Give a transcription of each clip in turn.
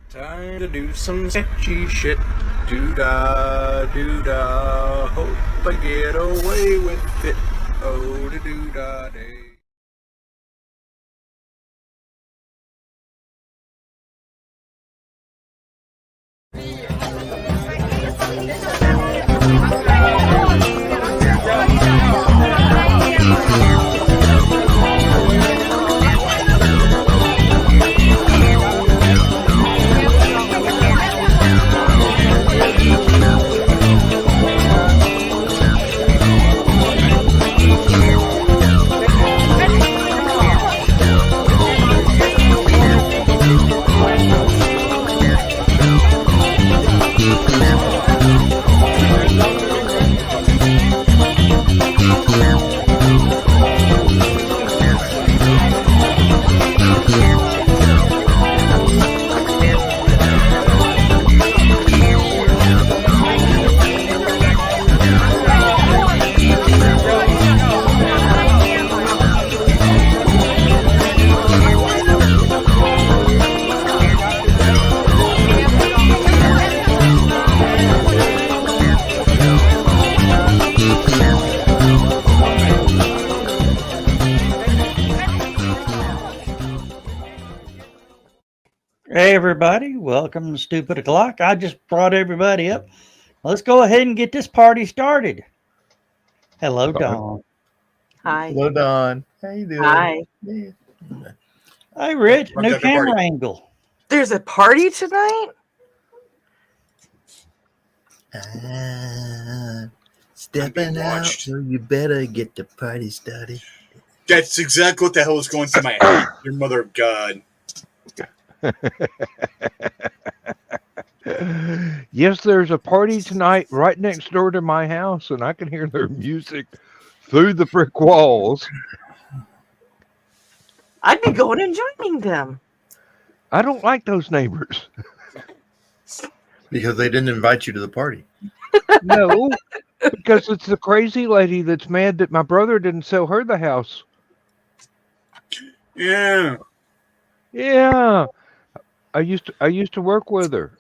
Time to do some sketchy shit. Doo-dah, doo-dah. Hope I get away with it. Oh, doo-dah day. Hey everybody, welcome to Stupid O'Clock. I just brought everybody up. Let's go ahead and get this party started. Hello, Dawn. Hi. Hello, Don. How you doing? Hi. Yeah. Hey, Rich, Welcome new to the camera party. angle. There's a party tonight? Stepping out, watched. so you better get the party started. That's exactly what the hell is going through my head. Your mother of God. Yes, there's a party tonight right next door to my house, and I can hear their music through the brick walls. I'd be going and joining them. I don't like those neighbors. Because they didn't invite you to the party. No, because it's the crazy lady that's mad that my brother didn't sell her the house. Yeah. Yeah, I used to work with her.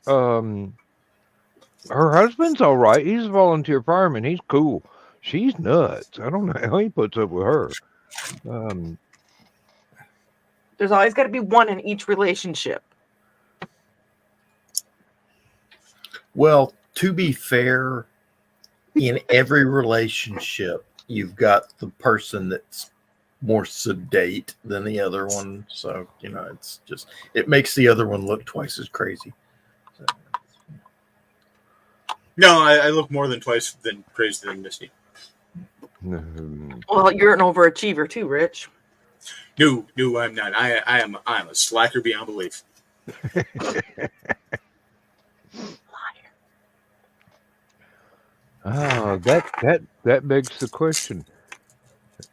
Her husband's all right. He's a volunteer fireman. He's cool. She's nuts. I don't know how he puts up with her. There's always got to be one in each relationship. Well, to be fair, in every relationship, you've got the person that's more sedate than the other one. So, it's just, it makes the other one look twice as crazy. So, No, I look more than twice than crazy than Misty. Well, you're an overachiever too, Rich. No, I'm not. I'm a slacker beyond belief. Oh, that begs the question: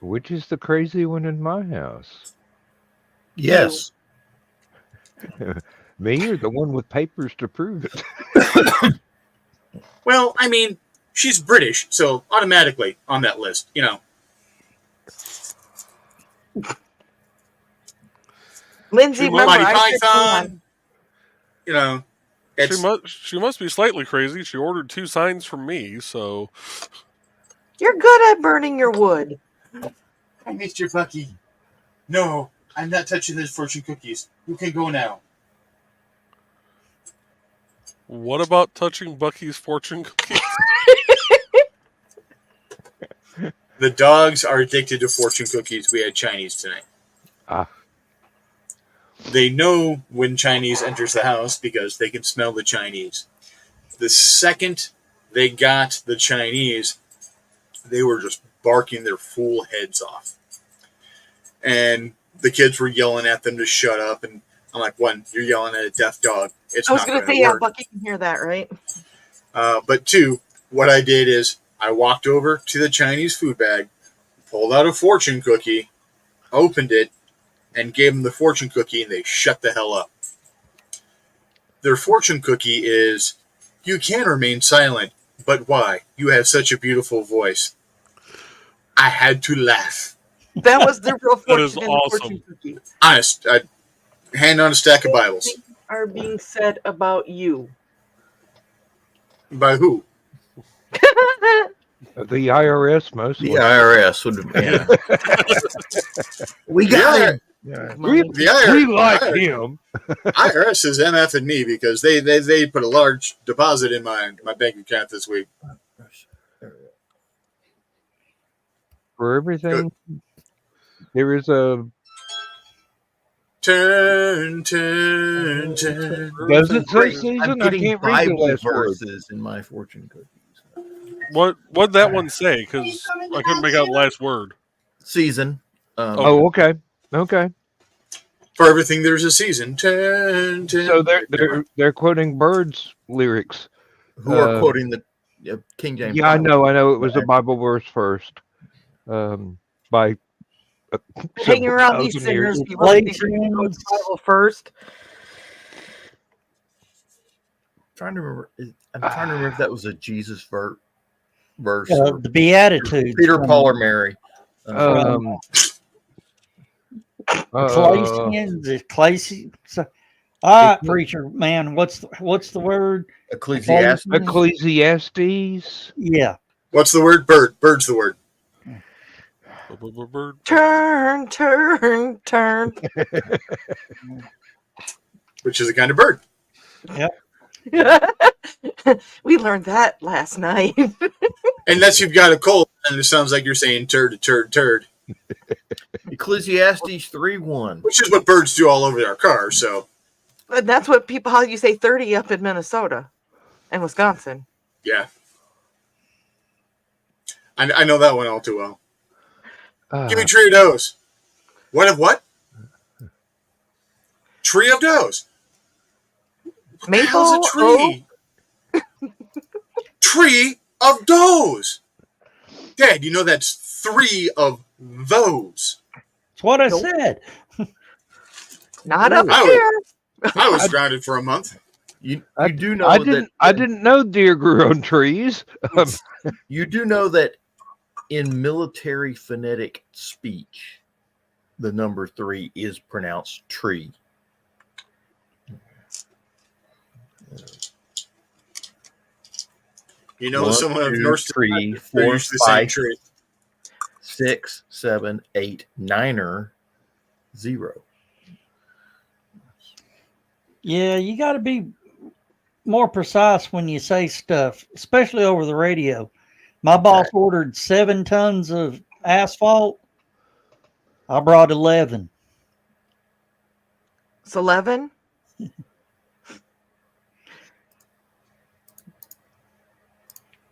which is the crazy one in my house? yes. Me or the one with papers to prove it? Well, I mean, she's British, so automatically on that list, Lindsay, remember, Monty I said Python. She must be slightly crazy. She ordered 2 signs from me, so you're good at burning your wood. I missed your Bucky. No, I'm not touching those fortune cookies. You can go now. what about touching Bucky's fortune cookies? The dogs are addicted to fortune cookies. We had Chinese tonight. Ah. They know when Chinese enters the house because they can smell the Chinese. The second they got the Chinese, they were just barking their fool heads off. And the kids were yelling at them to shut up. And I'm like, one, you're yelling at a deaf dog. It's I was not going going to to say, work. yeah, Bucky can hear that, right? But two, what I did is I walked over to the Chinese food bag, pulled out a fortune cookie, opened it, and gave them the fortune cookie, and they shut the hell up. Their fortune cookie is, you can remain silent, but why? You have such a beautiful voice. I had to laugh. That was their real That is fortune in the awesome. fortune cookie. Honest, I hand on a stack of Bibles. are being said about you? By who? The IRS mostly. The IRS would have been. We got him. Yeah. We, The IRS, we like him. IRS is MF and me because they put a large deposit in my bank account this week. For everything, there is a. Turn. Does it say season? I'm I getting can't read the Bible last word. verses in my fortune cookies. What'd that one say? Because I couldn't make out the last word. Season. Oh, okay. Okay. For everything, there's a season. Turn. So they're quoting Bird's lyrics. Who are quoting the King James? Yeah, I Bible. know. It was a Bible verse first. By Hanging around these sinners, you want to go to the Bible first. I'm trying to remember if that was a Jesus verse. The Beatitudes. Peter, Paul, or Mary. Colossians. All right, preacher man. What's the word? Ecclesiastes. Ecclesiastes. Yeah. What's the word? Bird. Bird's the word. Bird. Turn. Which is a kind of bird. We learned that last night. Unless you've got a cold and it sounds like you're saying turd. Ecclesiastes 3:1. Which is what birds do all over our cars, so. And that's what how you say 30 up in Minnesota and Wisconsin. Yeah. I know that one all too well. Give me tree of does. What of what? Tree of does. What the hell's a tree? Tree of does. Dad, you know that's 3 of those. That's what I said. Not up I here. I was grounded for a month. You do know I that didn't know deer grew on trees. you do know that in military phonetic speech, the number 3 is pronounced tree. You know, 1, someone of 2, North 3, they're 4, used to the same 5, tree. 6, 7, 8, 9, 0. Yeah, you got to be more precise when you say stuff, especially over the radio. My boss ordered 7 tons of asphalt. I brought 11. It's 11.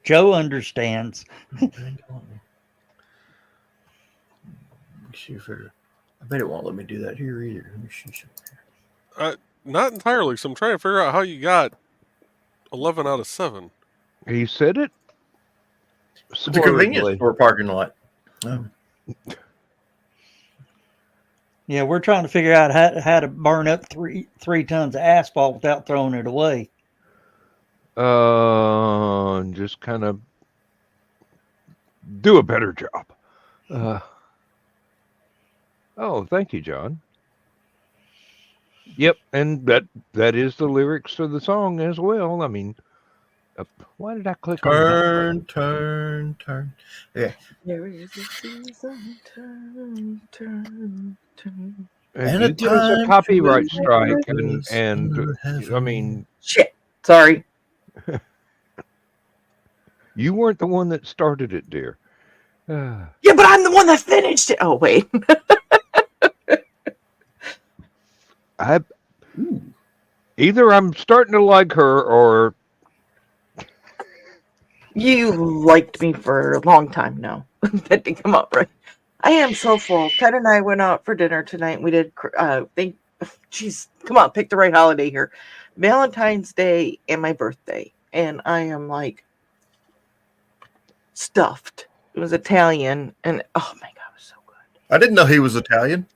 Joe understands. I bet it won't let me do that here either. Let me see something. Not entirely. So I'm trying to figure out how you got 11 out of 7. He said it. It's a convenience store parking lot. Yeah, we're trying to figure out how to burn up three tons of asphalt without throwing it away. Just kind of do a better job. Thank you, John. Yep, and that is the lyrics to the song as well. I mean, why did I click on that? Turn. Yeah. There is a season. Turn. And you give us a copyright strike, and I mean, Shit. Sorry. you weren't the one that started it, dear. Yeah, but I'm the one that finished it. Oh, wait. Either I'm starting to like her, or You liked me for a long time now. That didn't come up right. I am so full. Ted and I went out for dinner tonight. We did. Jeez, come on, pick the right holiday here. Valentine's Day and my birthday, and I am like stuffed. It was Italian, and oh my god, it was so good. I didn't know he was Italian.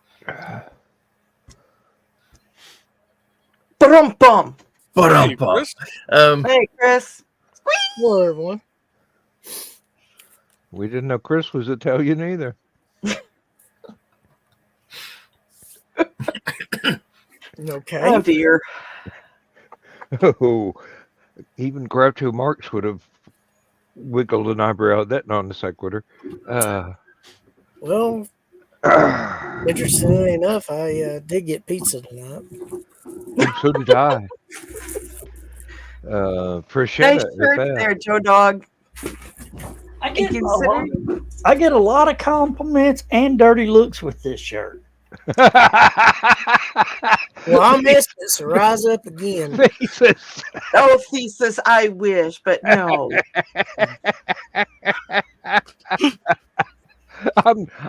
Ba-dum-bum. Hey, Chris? Hey, Chris. Hello, everyone. we didn't know Chris was Italian either. Okay. Oh dear. Oh, even Groucho Marx would have wiggled an eyebrow at that non sequitur. Well, interestingly enough, I did get pizza tonight. And so did I. Nice Freshetta at shirt that. there, Joe Dog. I And get, considering I get a lot of compliments and dirty looks with this shirt. Well, I missed it, so rise up again. Thesis. oh thesis, I wish, but no.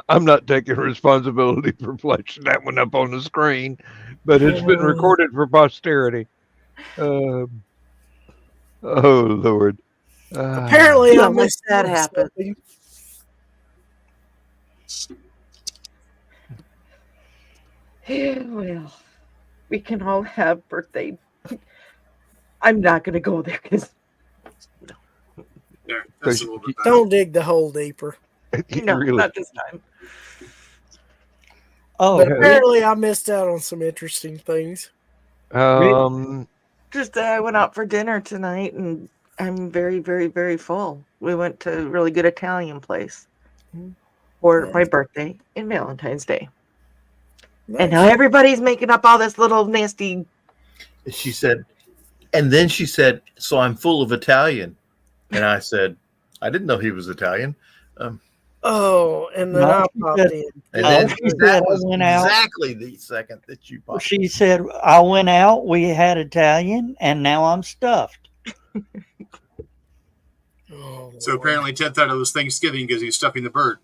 I'm not taking responsibility for flashing that one up on the screen, but it's been recorded for posterity. Oh Lord. Apparently, I Don't let missed that out on happen. something. Yeah, well, we can all have birthday. I'm not going to go there because There, that's a little bit better. Don't dig the hole deeper. no, really. not this time. Oh, But yeah. apparently, I missed out on some interesting things. Just I went out for dinner tonight, and I'm very, very, very full. We went to a really good Italian place for my birthday and Valentine's Day, and now everybody's making up all this little nasty. She said, and then she said, "So I'm full of Italian," and I said, "I didn't know he was Italian." Oh, and then No, I she popped said- in. And Oh, then she said that I was went out. exactly the second that you popped. She said, I went out, we had Italian, and now I'm stuffed. Oh, So Lord. apparently Ted thought it was Thanksgiving because he's stuffing the bird.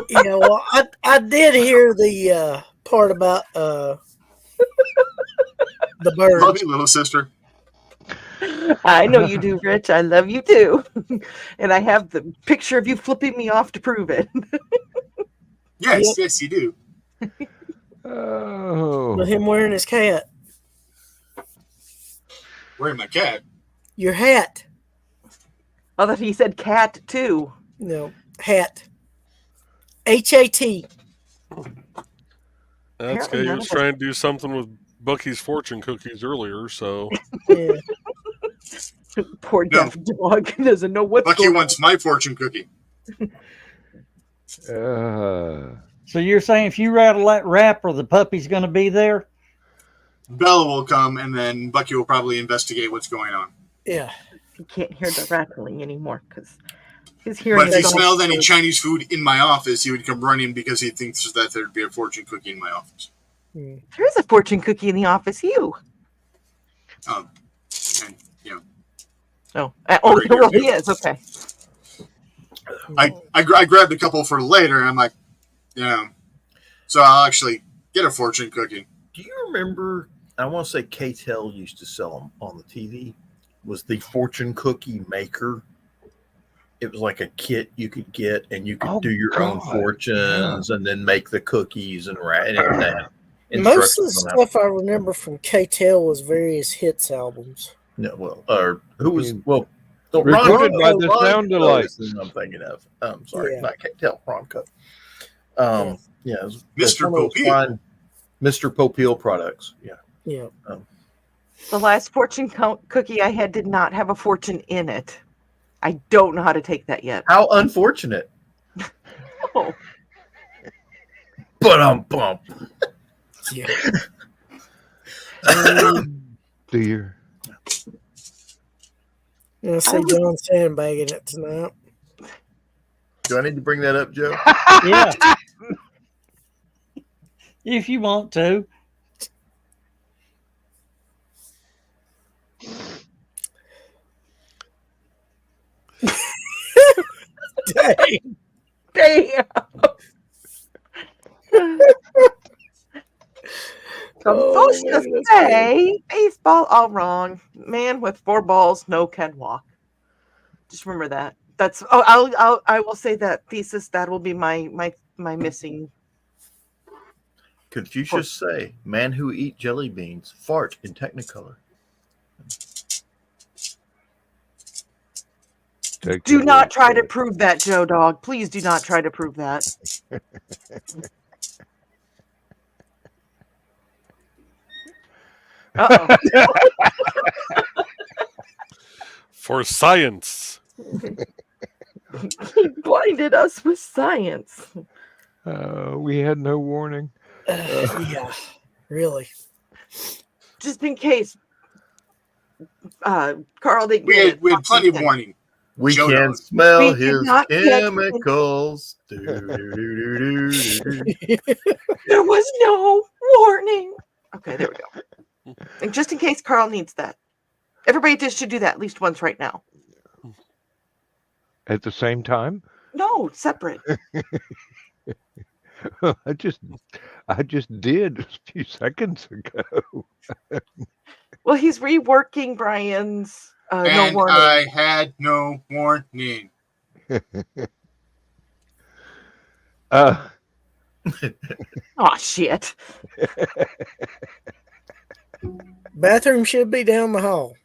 Yeah, well, I did hear the part about the Love birds. you, little sister. I know you do, Rich. I love you too, and I have the picture of you flipping me off to prove it. Yes, yes, you do. Oh. With him wearing his hat. Wearing my cat. Your hat. Although he said cat too. No, hat. HAT. That's Apparently okay. He none was of us- trying to do something with Bucky's fortune cookies earlier, so Yeah. Poor No. deaf dog doesn't know what's Bucky going wants my fortune cookie. So you're saying if you rattle that wrapper, the puppy's going to be there? Bella will come, and then Bucky will probably investigate what's going on. Yeah. He can't hear the rattling anymore because his hearing But if he is all- smelled any Chinese food in my office, he would come running because he thinks that there'd be a fortune cookie in my office. Mm. There's a fortune cookie in the office. You. And, you know, Oh, oh, Over here, well, too. he is. Okay. I grabbed a couple for later, and I'm like, so I'll actually get a fortune cookie. Do you remember? I want to say K-Tel used to sell them on the TV. Was the fortune cookie maker? It was like a kit you could get, and you could Oh, do your own God. fortunes, and then make the cookies and write and that. Most of the Instructions on how- stuff I remember from K-Tel was various hits albums. No, well, or who was Mm. well? The Recorded by the Ron sound Coe alike. is who I'm thinking of. Sorry, Yeah. not K-Tel, Ron Coe. Yeah, it was- Mr. one of those Popeil. fine Mr. Popeil products. Yeah. Yeah. The last fortune cookie I had did not have a fortune in it. I don't know how to take that yet. How unfortunate. Oh, But bump. Yeah. Dear. I see John sandbagging it tonight. Do I need to bring that up, Joe? Yeah. If you want to. Dang. damn. Oh, Supposed man, to that's say baseball all wrong. Man with 4 balls, no can walk. Just remember that. That's I will say that thesis. That will be my missing. Confucius say, man who eat jelly beans fart in technicolor. Take Do the not word try for to it. prove that, Joe Dog. Please do not try to prove that. Uh For science. He blinded us with science. We had no warning. Yeah, really. Just in case Carl didn't We get had, it. we had plenty of warning. We Joe can knows. smell We did his not get into- chemicals. Do-do-do-do-do-do. There was no warning. Okay, there we go. And just in case Carl needs that. Everybody just should do that at least once right now. At the same time, No, separate. I just did a few seconds ago. Well, he's reworking Brian's no And warning. I had no warning. Uh, Oh shit. Bathroom should be down the hall.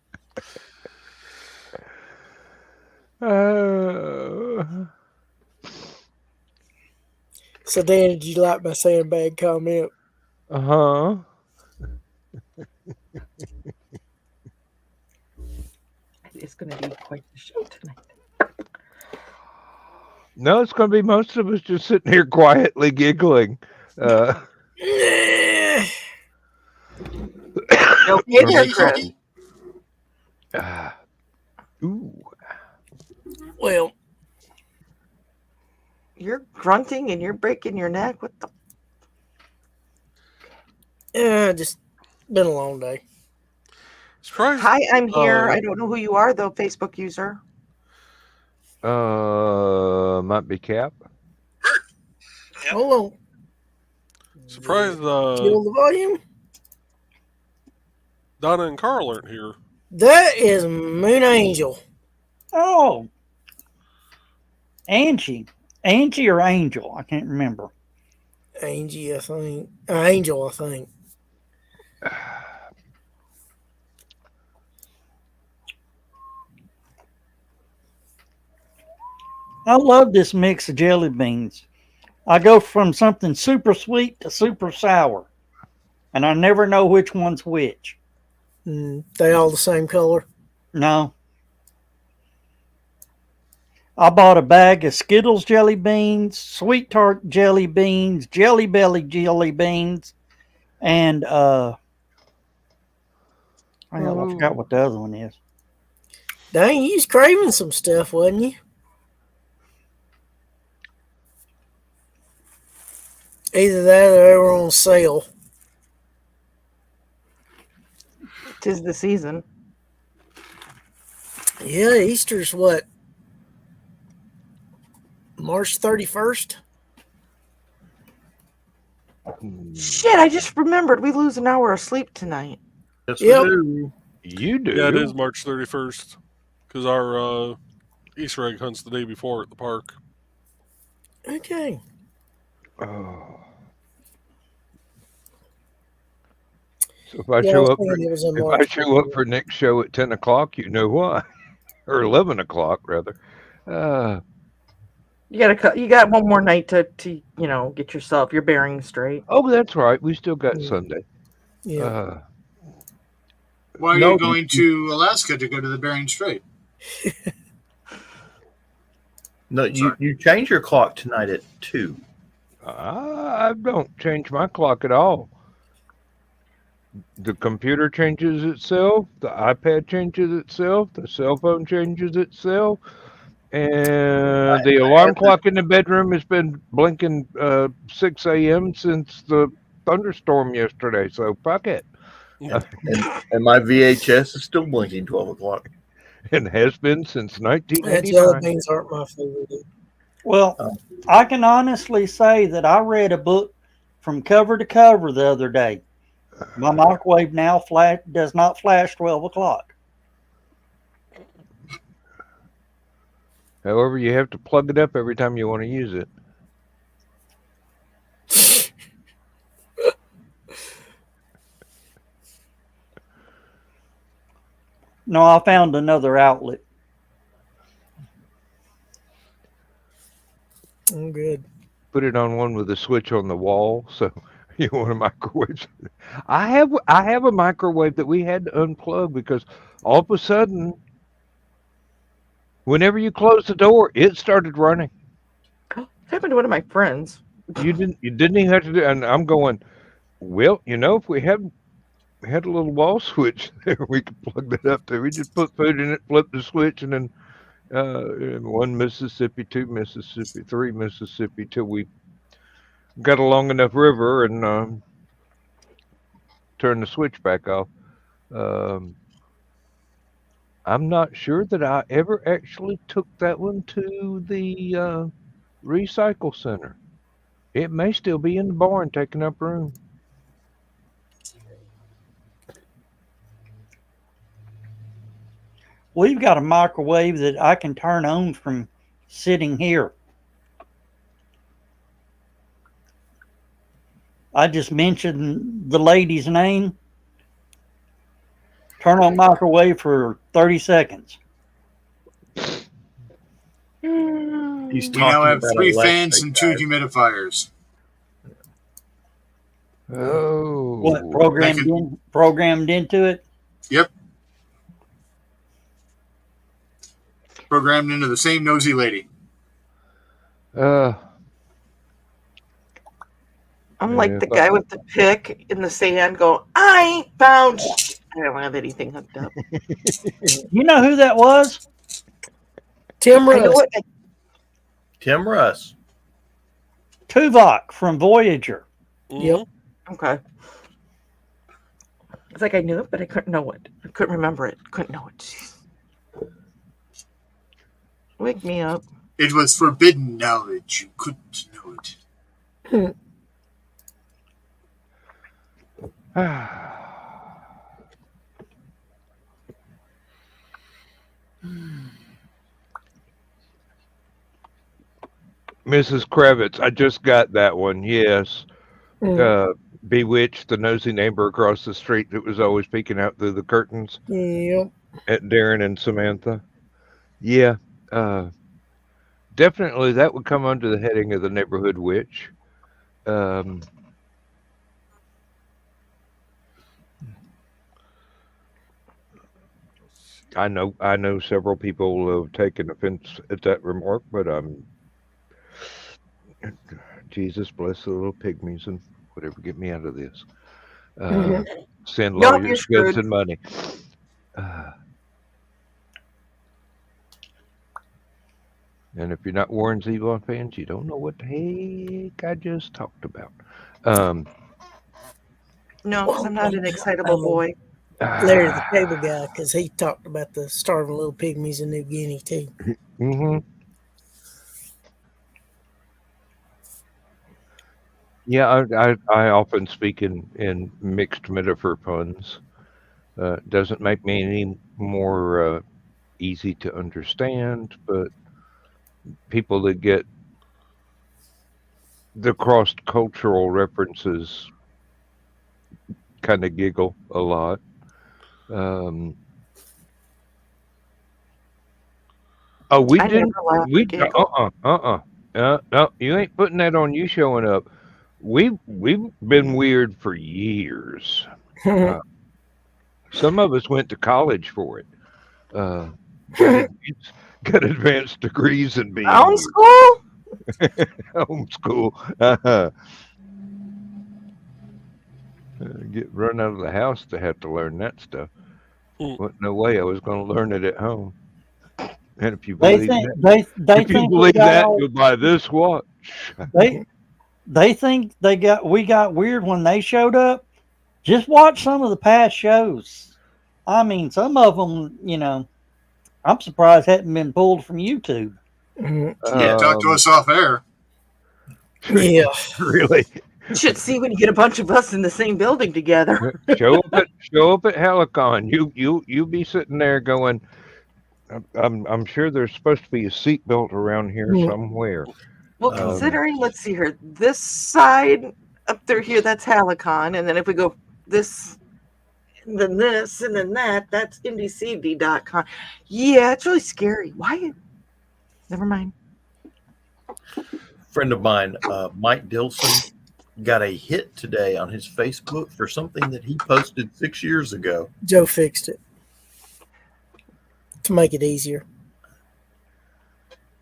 So Dan, did you like my sandbag comment? uh-huh. It's gonna be quite the show tonight. No, it's going to be most of us just sitting here quietly giggling. Nah. No, get here, Chris. Ooh. Well, You're grunting and you're breaking your neck. What the? just been a long day. Surprised. Hi, I'm here. Oh. I don't know who you are, though, Facebook user. Might be Cap. Hold on. Surprised Kill the volume. Donna and Carl aren't here. That is Moon Angel. Oh, Angie or Angel? I can't remember. Angie, I think. Angel, I think. I love this mix of jelly beans. I go from something super sweet to super sour, and I never know which one's which. They all the same color. No. I bought a bag of Skittles jelly beans, Sweet Tart jelly beans, Jelly Belly jelly beans, and I forgot what the other one is. Dang, you was craving some stuff, wasn't you? Either that or they were on sale. Tis the season. Yeah, Easter's what? March 31st? Shit, I just remembered we lose an hour of sleep tonight. Yes, Yep. we do. You do? Yeah, it is March 31st. Because our Easter egg hunt's the day before at the park. Okay. Oh. So if I Yeah, I show was up thinking it was in if I March. show up for Nick's show at 10 o'clock, you know why. Or 11 o'clock, rather. You got one more night to get your bearings straight. Oh, that's right. We still got Sunday. Yeah. Why are No, you going to Alaska to go to the Bering Strait? No, you change your clock tonight at 2. I don't change my clock at all. The computer changes itself, the iPad changes itself, the cell phone changes itself, and the alarm clock in the bedroom has been blinking 6 a.m. since the thunderstorm yesterday, so fuck it. And my VHS is still blinking 12 o'clock. And has been since And jelly 1989. beans aren't my favorite. Well, I can honestly say that I read a book from cover to cover the other day. My microwave now does not flash 12 o'clock. However, you have to plug it up every time you want to use it. No, I found another outlet. I'm good. Put it on one with a switch on the wall, so You want a microwave? I have a microwave that we had to unplug because all of a sudden, whenever you close the door, it started running. It happened to one of my friends. You didn't even have to do. And I'm going, well, if we had a little wall switch there, we could plug that up there. We just put food in it, flip the switch, and then one Mississippi, two Mississippi, three Mississippi, till we got a long enough river and turn the switch back off. I'm not sure that I ever actually took that one to the recycle center. It may still be in the barn taking up room. We've got a microwave that I can turn on from sitting here. I just mentioned the lady's name. Turn on microwave for 30 seconds. He's We talking now have about 3 Alexa, fans and 2 guys. humidifiers. Oh, What programmed into it? Yep. Programmed into the same nosy lady. I'm like Yeah, the guy with the pick in the sand going, I ain't found shit. I don't have anything hooked up. You know who that was? Tim I know Russ. what. Tim Russ. Tuvok from Voyager. Yep. Okay. It's like I knew it, but I couldn't know it. I couldn't remember it. Couldn't know it. Jeez. Wake me up. It was forbidden knowledge. You couldn't know it. Mrs. Kravitz, I just got that one. Yes. Mm. Bewitched, the nosy neighbor across the street that was always peeking out through the curtains Yep. at Darren and Samantha. Yeah. Definitely that would come under the heading of the neighborhood witch. I know several people have taken offense at that remark, but Jesus bless the little pygmies and whatever, get me out of this. Send Nope, you're lawyers, screwed. goods, and money. And if you're not Warren Zevon fans, you don't know what the heck I just talked about. No, because I'm not an excitable boy. Larry the Cable Guy, because he talked about the starving little pygmies in New Guinea too. Mm-hmm. Yeah, I often speak in mixed metaphor puns. Doesn't make me any more easy to understand, but people that get the cross-cultural references kind of giggle a lot. Oh, we I didn't. never laugh or We giggle. no, you ain't putting that on you showing up. We've been weird for years. Some of us went to college for it. Got advanced degrees in being Home weird. school? Homeschool. Get run out of the house to have to learn that stuff. Wasn't no way I was going to learn it at home. And if you believe that, you'll buy this watch. They think we got weird when they showed up. Just watch some of the past shows. I mean, some of them, I'm surprised hadn't been pulled from YouTube. Yeah, talk to us off air. Yeah. Really? You should see when you get a bunch of us in the same building together. Show up at HallowCon. You be sitting there going, I'm sure there's supposed to be a seatbelt around here somewhere. Well, considering, let's see here, this side up there here, that's HallowCon, and then if we go this, and then this, and then that's IndieCD.com. Yeah, it's really scary. Why? Never mind. Friend of mine, Mike Dilson, got a hit today on his Facebook for something that he posted 6 years ago. Joe fixed it to make it easier.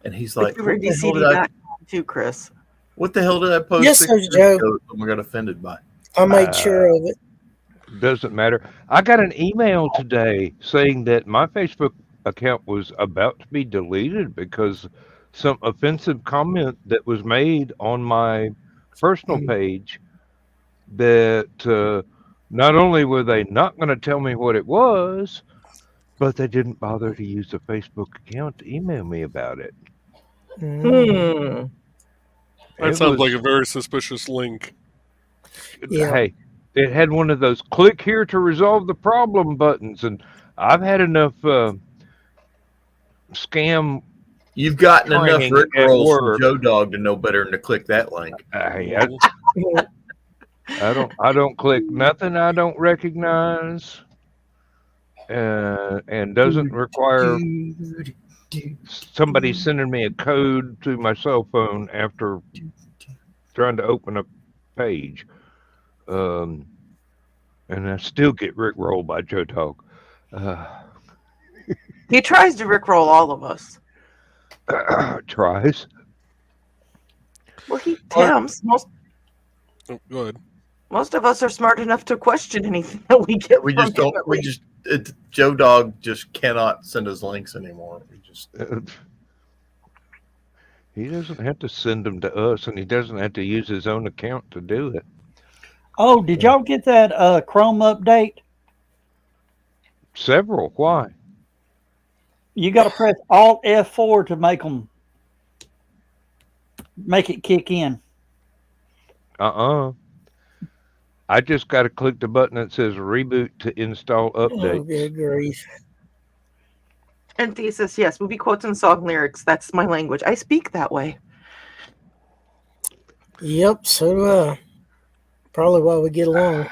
And he's But like, you were what the hell did I, DCD.com too, Chris. what the hell did I post Yes, 6 sir, years Joe. ago that someone got offended by? I made sure of it. Doesn't matter. I got an email today saying that my Facebook account was about to be deleted because some offensive comment that was made on my personal page that not only were they not going to tell me what it was, but they didn't bother to use the Facebook account to email me about it. Hmm. That It sounds was, like a very suspicious link. Yeah. hey, it had one of those click here to resolve the problem buttons, and I've had enough scam. You've gotten enough Training Rick at rolls from work. Joe Dog to know better than to click that link. I don't click nothing I don't recognize, and doesn't require somebody sending me a code to my cell phone after trying to open a page. And I still get rickrolled by Joe Dog. He tries to rickroll all of us. Tries. Well, he attempts. Oh, go ahead. Most of us are smart enough to question anything that we get. We from just don't. him, at We least. just Joe Dog just cannot send us links anymore. We just He doesn't have to send them to us, and he doesn't have to use his own account to do it. Oh, did y'all get that Chrome update? Several. Why? You got to press Alt F4 to make it kick in. I just got to click the button that says reboot to install Oh, updates. good grief. And thesis, yes, movie quotes and song lyrics. That's my language. I speak that way. Yep, so do I. Probably why we get along.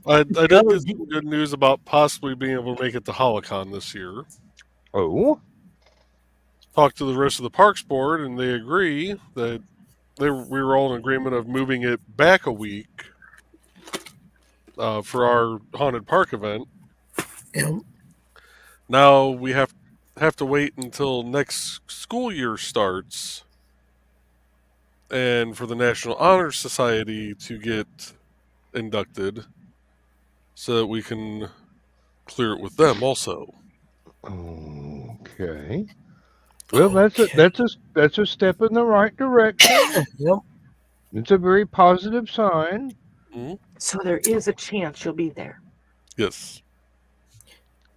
I did get some good news about possibly being able to make it to HallowCon this year. Oh, Talked to the rest of the Parks Board, and they agree that we were all in agreement of moving it back a week for our haunted park event. Yep. Now we have to wait until next school year starts, and for the National Honor Society to get inducted, so that we can clear it with them also. okay. Well, that's a step in the right direction. Yep. It's a very positive sign. So there is a chance you'll be there. Yes.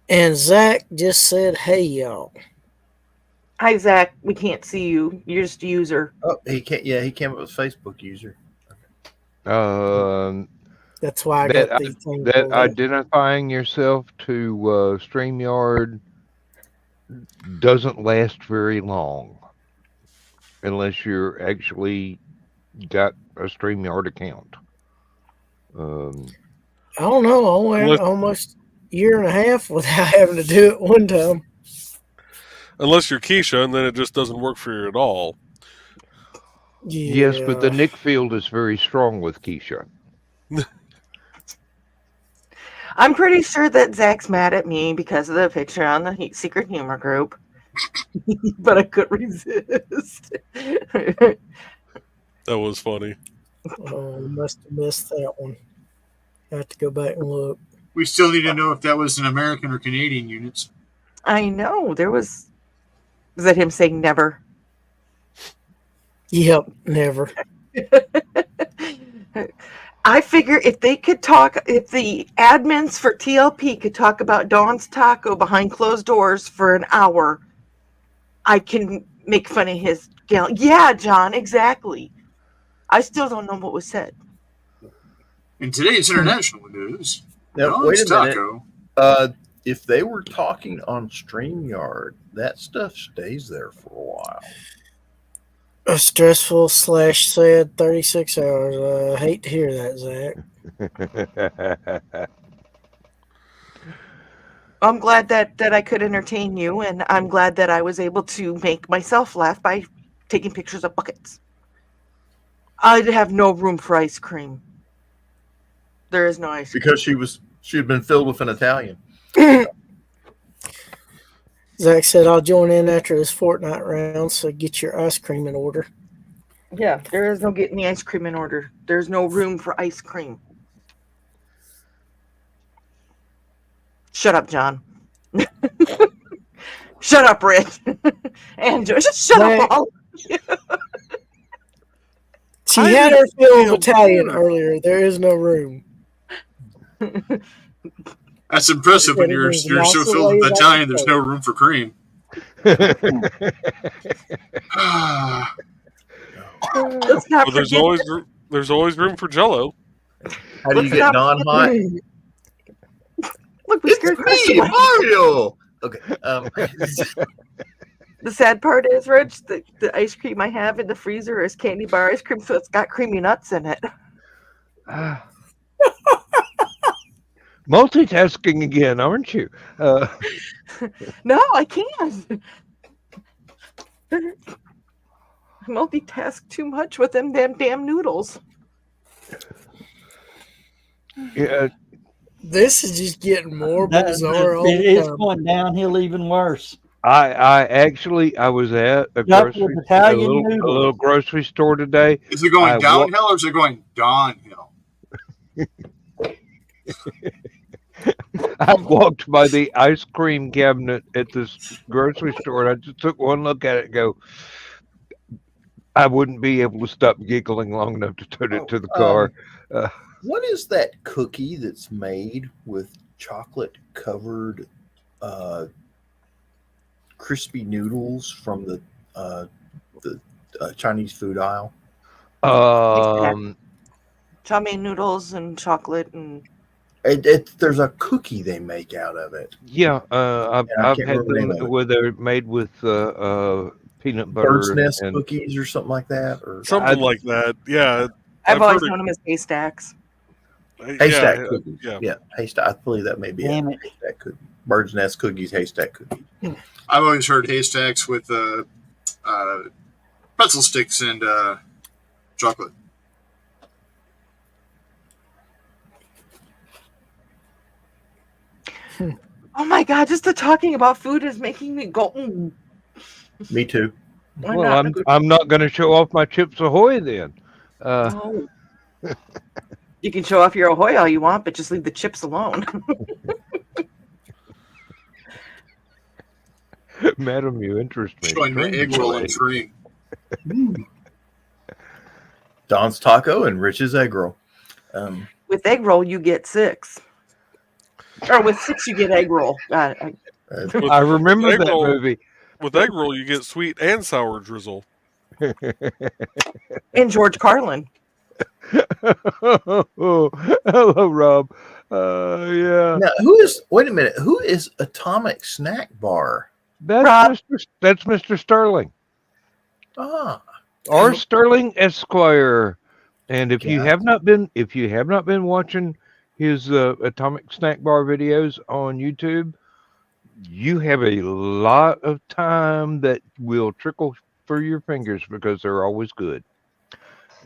And Zach just said, "Hey, y'all." Hi, Zach. We can't see you. You're just a user. oh he can't. Yeah, he came up with Facebook user. That's why I That got these things. that pulled up. identifying yourself to StreamYard doesn't last very long unless you're actually got a StreamYard account. I don't know. I went almost a year and a half without having to do it one time. Unless you're Keisha, and then it just doesn't work for you at all. Yeah. Yes, but the Nick field is very strong with Keisha. I'm pretty sure that Zach's mad at me because of the picture on the secret humor group. But I couldn't resist. That was funny. Oh, must have missed that one. I have to go back and look. We still need to know if that was in American or Canadian units. I know. Was that him saying never? Yep, never. I figure if they could talk, if the admins for TLP could talk about Dawn's Taco behind closed doors for an hour, I can make fun of his gal. Yeah, John, exactly. I still don't know what was said. In today's international news, Now, Dawn's wait a minute. Taco. If they were talking on StreamYard, that stuff stays there for a while. A stressful / sad 36 hours. I hate to hear that, Zach. I'm glad that I could entertain you, and I'm glad that I was able to make myself laugh by taking pictures of buckets. I'd have no room for ice cream. There is no ice cream. Because she had been filled with an Italian. Zach said, I'll join in after this Fortnite round, so get your ice cream in order. Yeah, there is no getting the ice cream in order. There's no room for ice cream. Shut up, John. Shut up, Rich. And just shut up, all. She had her fill of Italian earlier. There is no room. That's impressive when you're so filled with Italian. There's no room for cream. Well, there's always room for Jello. How do you get non-hot? Look, we scared Me, Mario. Okay. The sad part is, Rich, the ice cream I have in the freezer is candy bar ice cream, so it's got creamy nuts in it. Multitasking again, aren't you? No, I can't. I multitask too much with them damn noodles. Yeah. This is just getting more bizarre. It is going downhill even worse. I was at a little grocery store today. Is it going downhill or is it going downhill? I walked by the ice cream cabinet at this grocery store and I just took one look at it and go, I wouldn't be able to stop giggling long enough to tote it to the car. What is that cookie that's made with chocolate covered crispy noodles from the Chinese food aisle? Chow mein noodles and chocolate and there's a cookie they make out of it. Yeah, I've had them where they're made with peanut butter. Bird's nest cookies or something like that, or something like that. Yeah, I've always known them as haystacks. Haystack cookies. Yeah, haystack. I believe that may be Damn it. Haystack cookie. Bird's nest cookies, haystack cookies. I've always heard haystacks with pretzel sticks and chocolate. Oh my God! Just the talking about food is making me go. Mm. Me too. Well, I'm not going to show off my Chips Ahoy then. No. You can show off your Ahoy all you want, but just leave the chips alone. Madam, you interest me. Showing my egg roll and cream. Don's taco and Rich's egg roll. With egg roll, you get 6. Or with 6, you get egg roll. I remember that movie. With egg roll, you get sweet and sour drizzle. And George Carlin. Hello, Rob. Yeah. Now, wait a minute. Who is Atomic Snack Bar? That's Mr. Sterling. Or Sterling Esquire. And if you have not been watching his Atomic Snack Bar videos on YouTube, you have a lot of time that will trickle through your fingers because they're always good.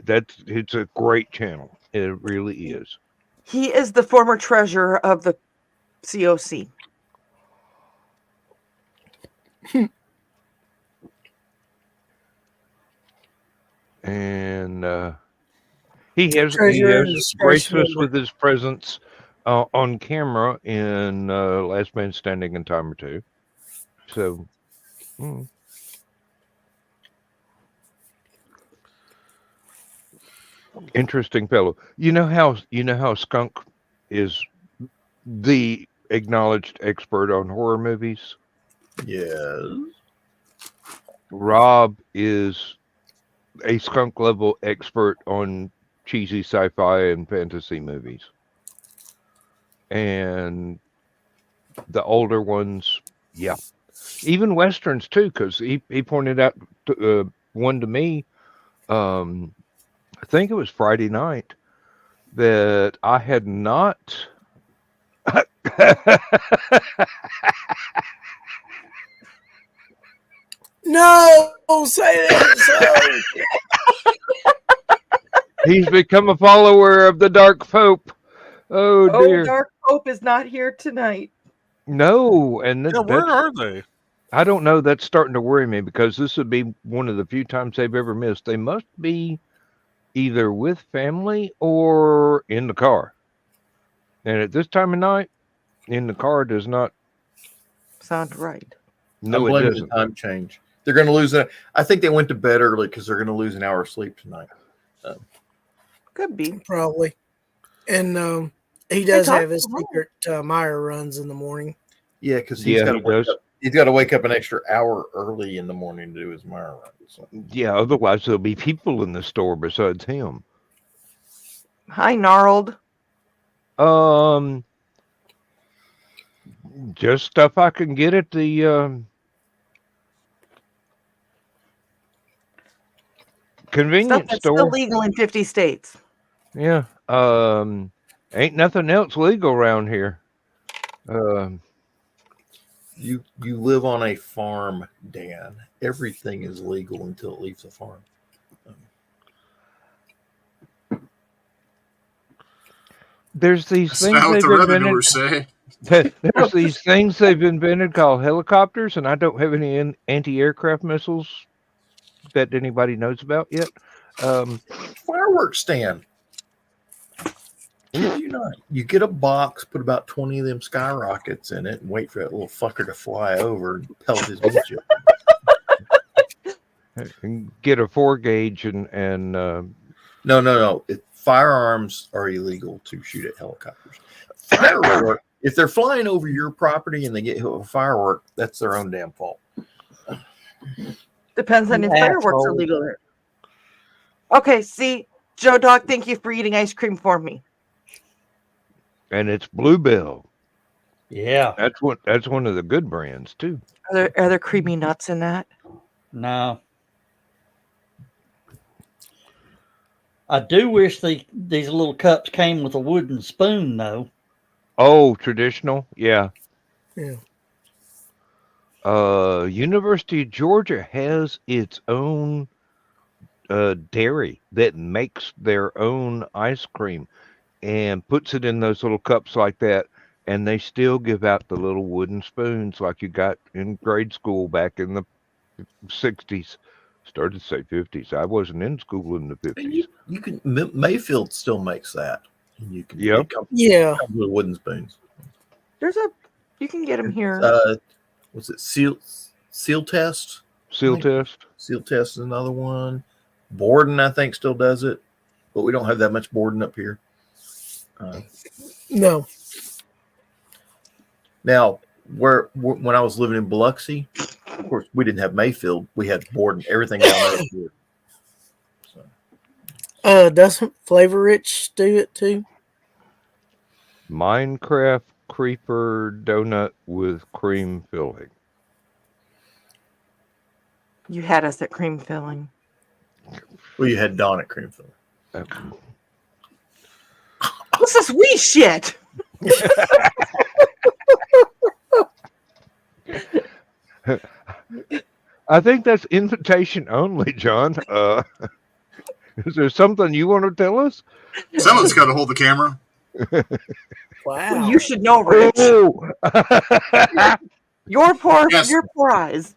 It's a great channel. It really is. He is the former treasurer of the COC. And he has graced us with his presence on camera in Last Man Standing in Time or Two. So, interesting fellow. You know how Skunk is the acknowledged expert on horror movies? Yes. Rob is a Skunk level expert on cheesy sci-fi and fantasy movies. And the older ones, yeah. Even Westerns too, because he pointed out one to me, I think it was Friday night, that I had not... No, say that. He's become a follower of the Dark Pope. Oh Oh, dear. Dark Pope is not here tonight. No, and Yeah, where are they? I don't know. That's starting to worry me because this would be one of the few times they've ever missed. They must be either with family or in the car. And at this time of night, in the car does not. Sound right. No, I'm it blaming doesn't. the time change. They're going to lose it. I think they went to bed early because they're going to lose an hour of sleep tonight. Could be. Probably. And he does talk have his to him. secret Meyer runs in the morning. Yeah, because Yeah, he does. He's got to wake up an extra hour early in the morning to do his Meyer run. So. Yeah, otherwise there'll be people in the store besides him. Hi, Gnarled. Just stuff I can get at the Stuff convenience that's store. still legal in 50 states. Yeah. Ain't nothing else legal around here. You live on a farm, Dan. Everything is legal until it leaves the farm. There's these That's things not what the they've revenuers invented. say. There's these things they've invented called helicopters, and I don't have any anti-aircraft missiles that anybody knows about yet. Fireworks stand. Kid you not. You get a box, put about 20 of them skyrockets in it, and wait for that little fucker to fly over and pelt his windshield. And get a 4-gauge and No. Firearms are illegal to shoot at helicopters. Firework, if they're flying over your property and they get hit with a firework, that's their own damn fault. Depends on if fireworks are Asshole. legal. Okay, see, Joe Dog, thank you for eating ice cream for me. and it's Bluebell. Yeah. That's one of the good brands too. Are there creamy nuts in that? No. I do wish these little cups came with a wooden spoon, though. Oh, traditional, yeah. Yeah. University of Georgia has its own dairy that makes their own ice cream and puts it in those little cups like that, and they still give out the little wooden spoons like you got in grade school back in the 60s. Started to say 50s. I wasn't in school in the And 50s. you can Mayfield still makes that. And you can Yep. it comes Yeah. with wooden spoons. You can get them here. Was it seal test? Seal test. Seal test is another one. Borden, I think, still does it, but we don't have that much Borden up here. No. Now, when I was living in Biloxi, of course, we didn't have Mayfield. We had Borden, everything down there. So, Doesn't Flavor Rich do it too? Minecraft creeper donut with cream filling. You had us at cream filling. well, you had Dawn at cream filling. This is wee shit. I think that's invitation only, John. Is there something you want to tell us? Someone's got to hold the camera. Wow. Well, you should know, Rich. Oh. Your poor Yes. eyes.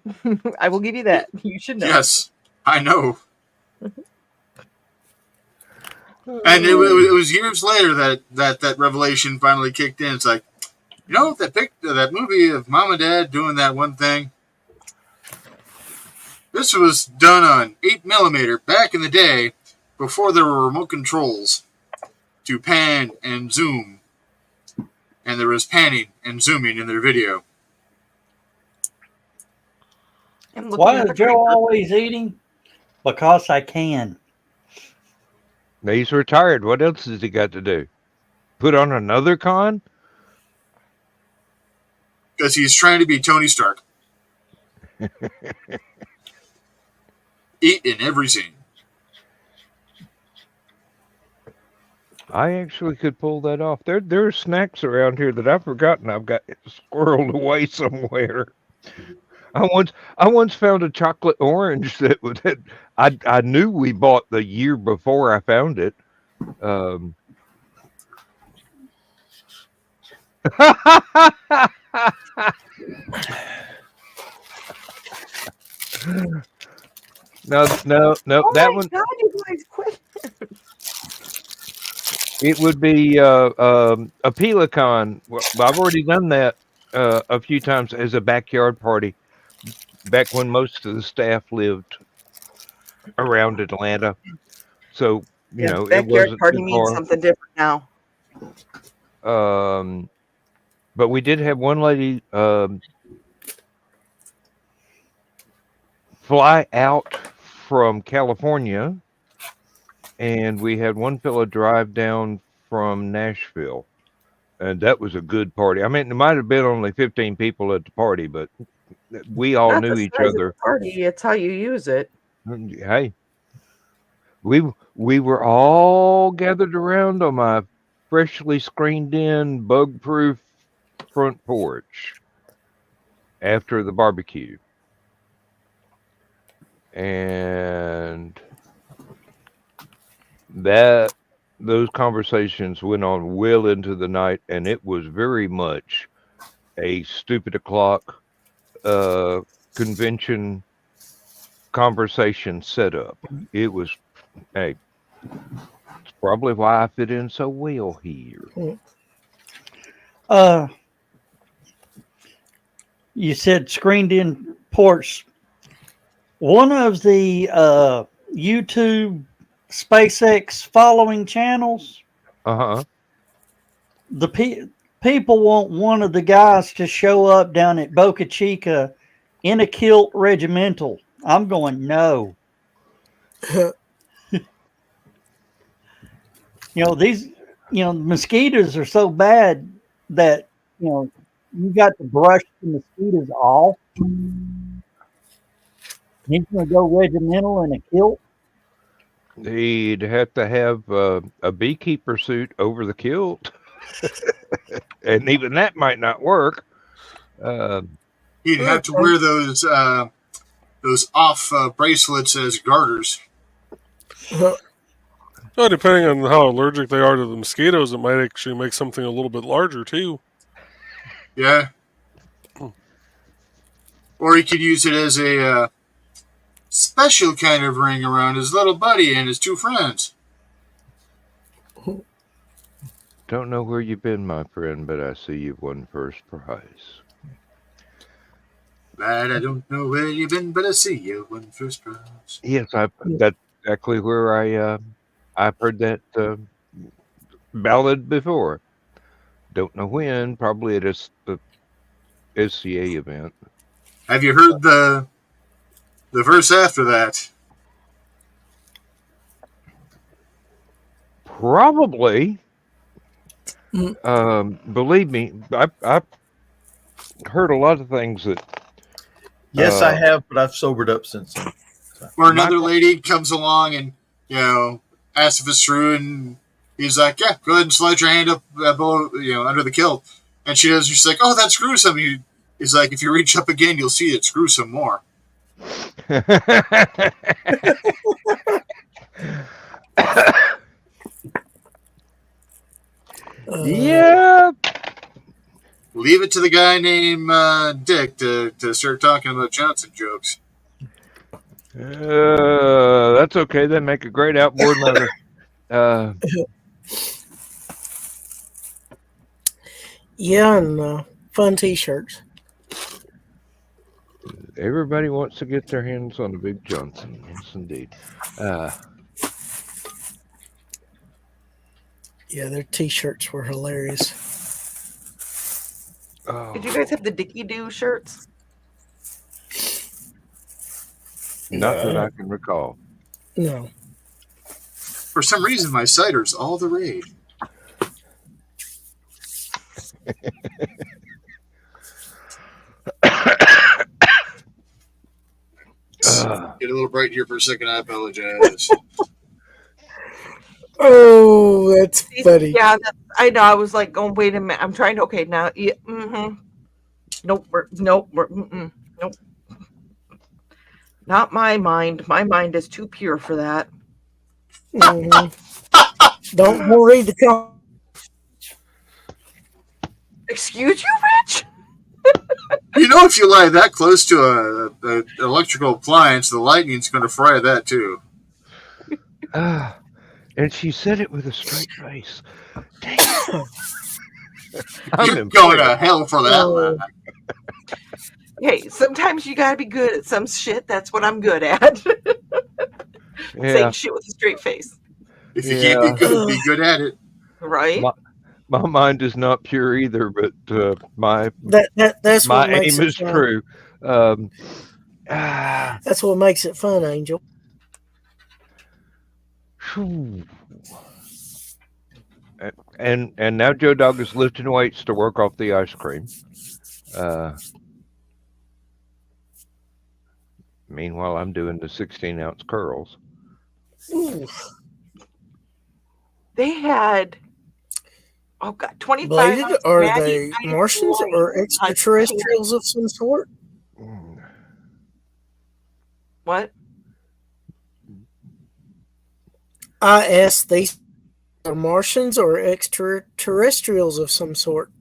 I will give you that. You should know. Yes, I know. And it was years later that revelation finally kicked in. It's like, you know, that movie of Mom and Dad doing that one thing. This was done on 8mm back in the day, before there were remote controls to pan and zoom, and there was panning and zooming in their video. I'm looking Why at is the Joe creeper. always eating? Because I can. Now he's retired. What else has he got to do? Put on another con? Because he's trying to be Tony Stark. Eat in every scene. I actually could pull that off. There are snacks around here that I've forgotten I've got squirreled away somewhere. I once found a chocolate orange that I knew we bought the year before I found it. Um, no. Oh That my one, God, you guys quit. it would be a pelican. Well, I've already done that a few times as a backyard party back when most of the staff lived around Atlanta. So, Yeah, it backyard wasn't party too means far. something different now. But we did have one lady fly out from California, and we had one fella drive down from Nashville. And that was a good party. I mean, there might have been only 15 people at the party, but we all Not the knew each size of the other. party, it's how you use it. Hey, we were all gathered around on my freshly screened in bug proof front porch after the barbecue. And those conversations went on well into the night, and it was very much a stupid o'clock convention conversation setup. It was, hey, it's probably why I fit in so well here. You said screened in porch. One of the YouTube SpaceX following channels, Uh-huh. the people want one of the guys to show up down at Boca Chica in a kilt regimental. I'm going, no. These, mosquitoes are so bad that, you got to brush the mosquitoes off. He's going to go regimental in a kilt. He'd have to have a beekeeper suit over the kilt. And even that might not work. You'd have to wear those off bracelets as garters. Oh, depending on how allergic they are to the mosquitoes, it might actually make something a little bit larger too. Yeah. Or he could use it as a special kind of ring around his little buddy and his two friends. Don't know where you've been, my friend, but I see you've won first prize. Lad, I don't know where you've been, but I see you won first prize. Yes, that's exactly where I've heard that ballad before. Don't know when, probably at the SCA event. Have you heard the verse after that? Probably. Believe me, I've heard a lot of things that. Yes, I have, but I've sobered up since then. Or another lady comes along and asks if it's true, and he's like, "Yeah, go ahead and slide your hand up below, under the kilt." And she does. She's like, "Oh, that's gruesome." He's like, "If you reach up again, you'll see it's gruesome more." Yeah. Leave it to the guy named Dick to start talking about Johnson jokes. That's okay. They make a great outboard motor. Yeah, and fun T-shirts. Everybody wants to get their hands on a big Johnson. Yes, indeed. Yeah, their T-shirts were hilarious. Did you guys have the Dickie Doo shirts? Not that I can recall. No. For some reason, my cider's all the rage. Get a little bright here for a second. I apologize. Oh, that's funny. Yeah, I know. I was like, "Oh, wait a minute. I'm trying to." Okay, now. Yeah, nope. Nope. Nope. Not my mind. My mind is too pure for that. Mhm. Don't read the comment. Excuse you, Rich? You know, if you lie that close to a electrical appliance, the lightning's going to fry that too. And she said it with a straight face. Dang it. I'm You're going to impressed. hell for that lie. Hey, sometimes you gotta be good at some shit. That's what I'm good at. Yeah, Saying shit with a straight face. If you can't be good at it. Right? my mind is not pure either, but my That's what makes aim it is fun. true. That's what makes it fun, Angel. Phew. And now Joe Dog is lifting weights to work off the ice cream. Meanwhile, I'm doing the 16-ounce curls. Ooh. They had 25 Bladed, ounce are Natty they Ice Martians Light or on extraterrestrials of some sort? What? I asked, these are Martians or extraterrestrials of some sort?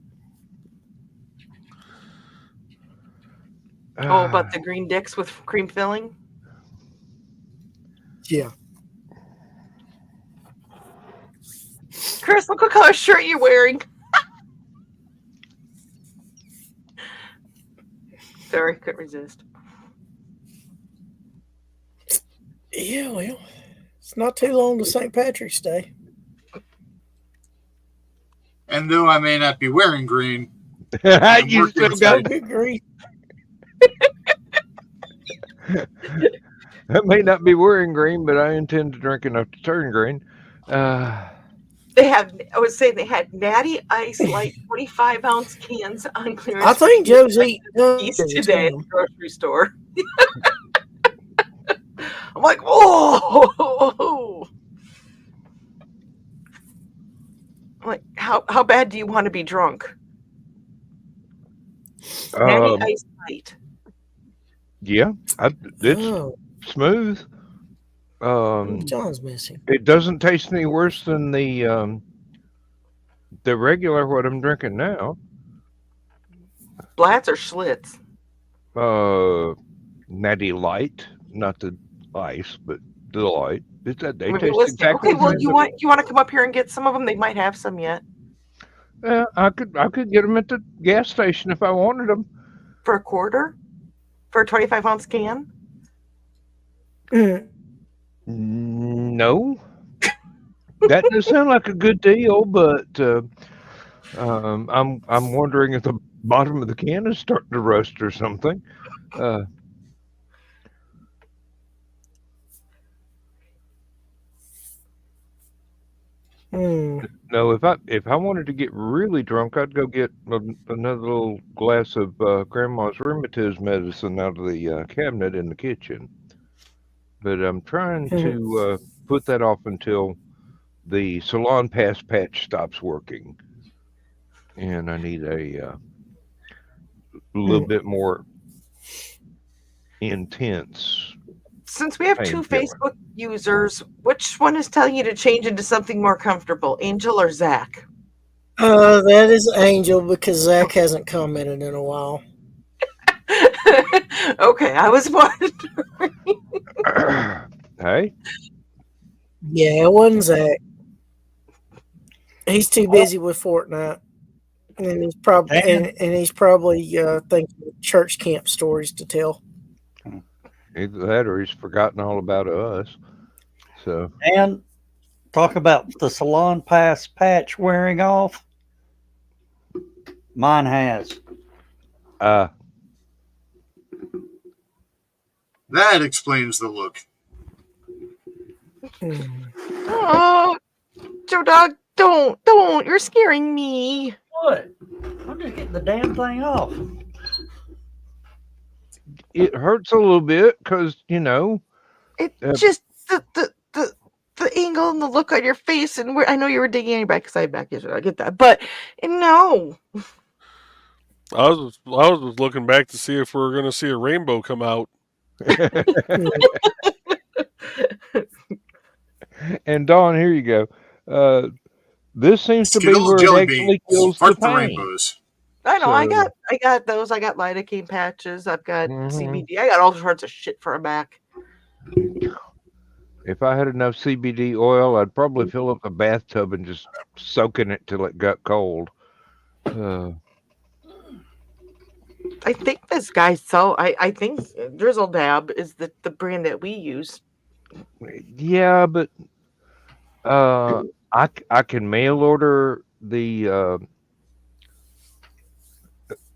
About the green dicks with cream filling? Yeah. Chris, look what color shirt you're wearing. Sorry, couldn't resist. Yeah, well, it's not too long to St. Patrick's Day. And though I may not be wearing green, You still working got Oh, good grief. I may not be wearing green, but I intend to drink enough to turn green. They have, I would say they had Natty Ice Light 25 ounce cans on clearance. I think Joe's eating today at the grocery store. I'm like, whoa! I'm like, how bad do you want to be drunk? Natty Ice Light. Yeah, it's Oh, smooth. John's missing. It doesn't taste any worse than the regular what I'm drinking now. Blats or Schlitz? Natty Light, not the ice, but the light. They Maybe taste whiskey. exactly Okay, well, the you want to come up here and get some of them? They might have some yet Yeah, I could get them at the gas station if I wanted them. for a quarter, for a 25 ounce can. No, that does sound like a good deal, but I'm wondering if the bottom of the can is starting to rust or something. No, if I wanted to get really drunk, I'd go get another little glass of Grandma's rheumatism medicine out of the cabinet in the kitchen. But I'm trying to put that off until the Salon Pass patch stops working, and I need a little bit more intense. Since we have two Painkiller. Facebook users, which one is telling you to change into something more comfortable, Angel or Zach? That is Angel, because Zach hasn't commented in a while. Okay, I was wondering. Hey, Yeah, it wasn't Zach. He's too busy with Fortnite, and he's probably and he's probably thinking of church camp stories to tell. either that or he's forgotten all about us. So And talk about the Salon Pass patch wearing off. Mine has. that explains the look. Oh, Joe Dog, don't! You're scaring me. What? I'm just getting the damn thing off. it hurts a little bit because It just the angle and the look on your face, and I know you were digging your back because I had back yesterday. I get that, but no. I was looking back to see if we were going to see a rainbow come out And Dawn, here you go. This seems to be Skittles where it jelly actually beans, kills the spark the pain. rainbows. I know. I So, got those. I got lidocaine patches. I've got mhm. CBD. I got all sorts of shit for a back. If I had enough CBD oil, I'd probably fill up the bathtub and just soak in it till it got cold. I think this guy I think Drizzle Dab is the brand that we use. Yeah, but I can mail order the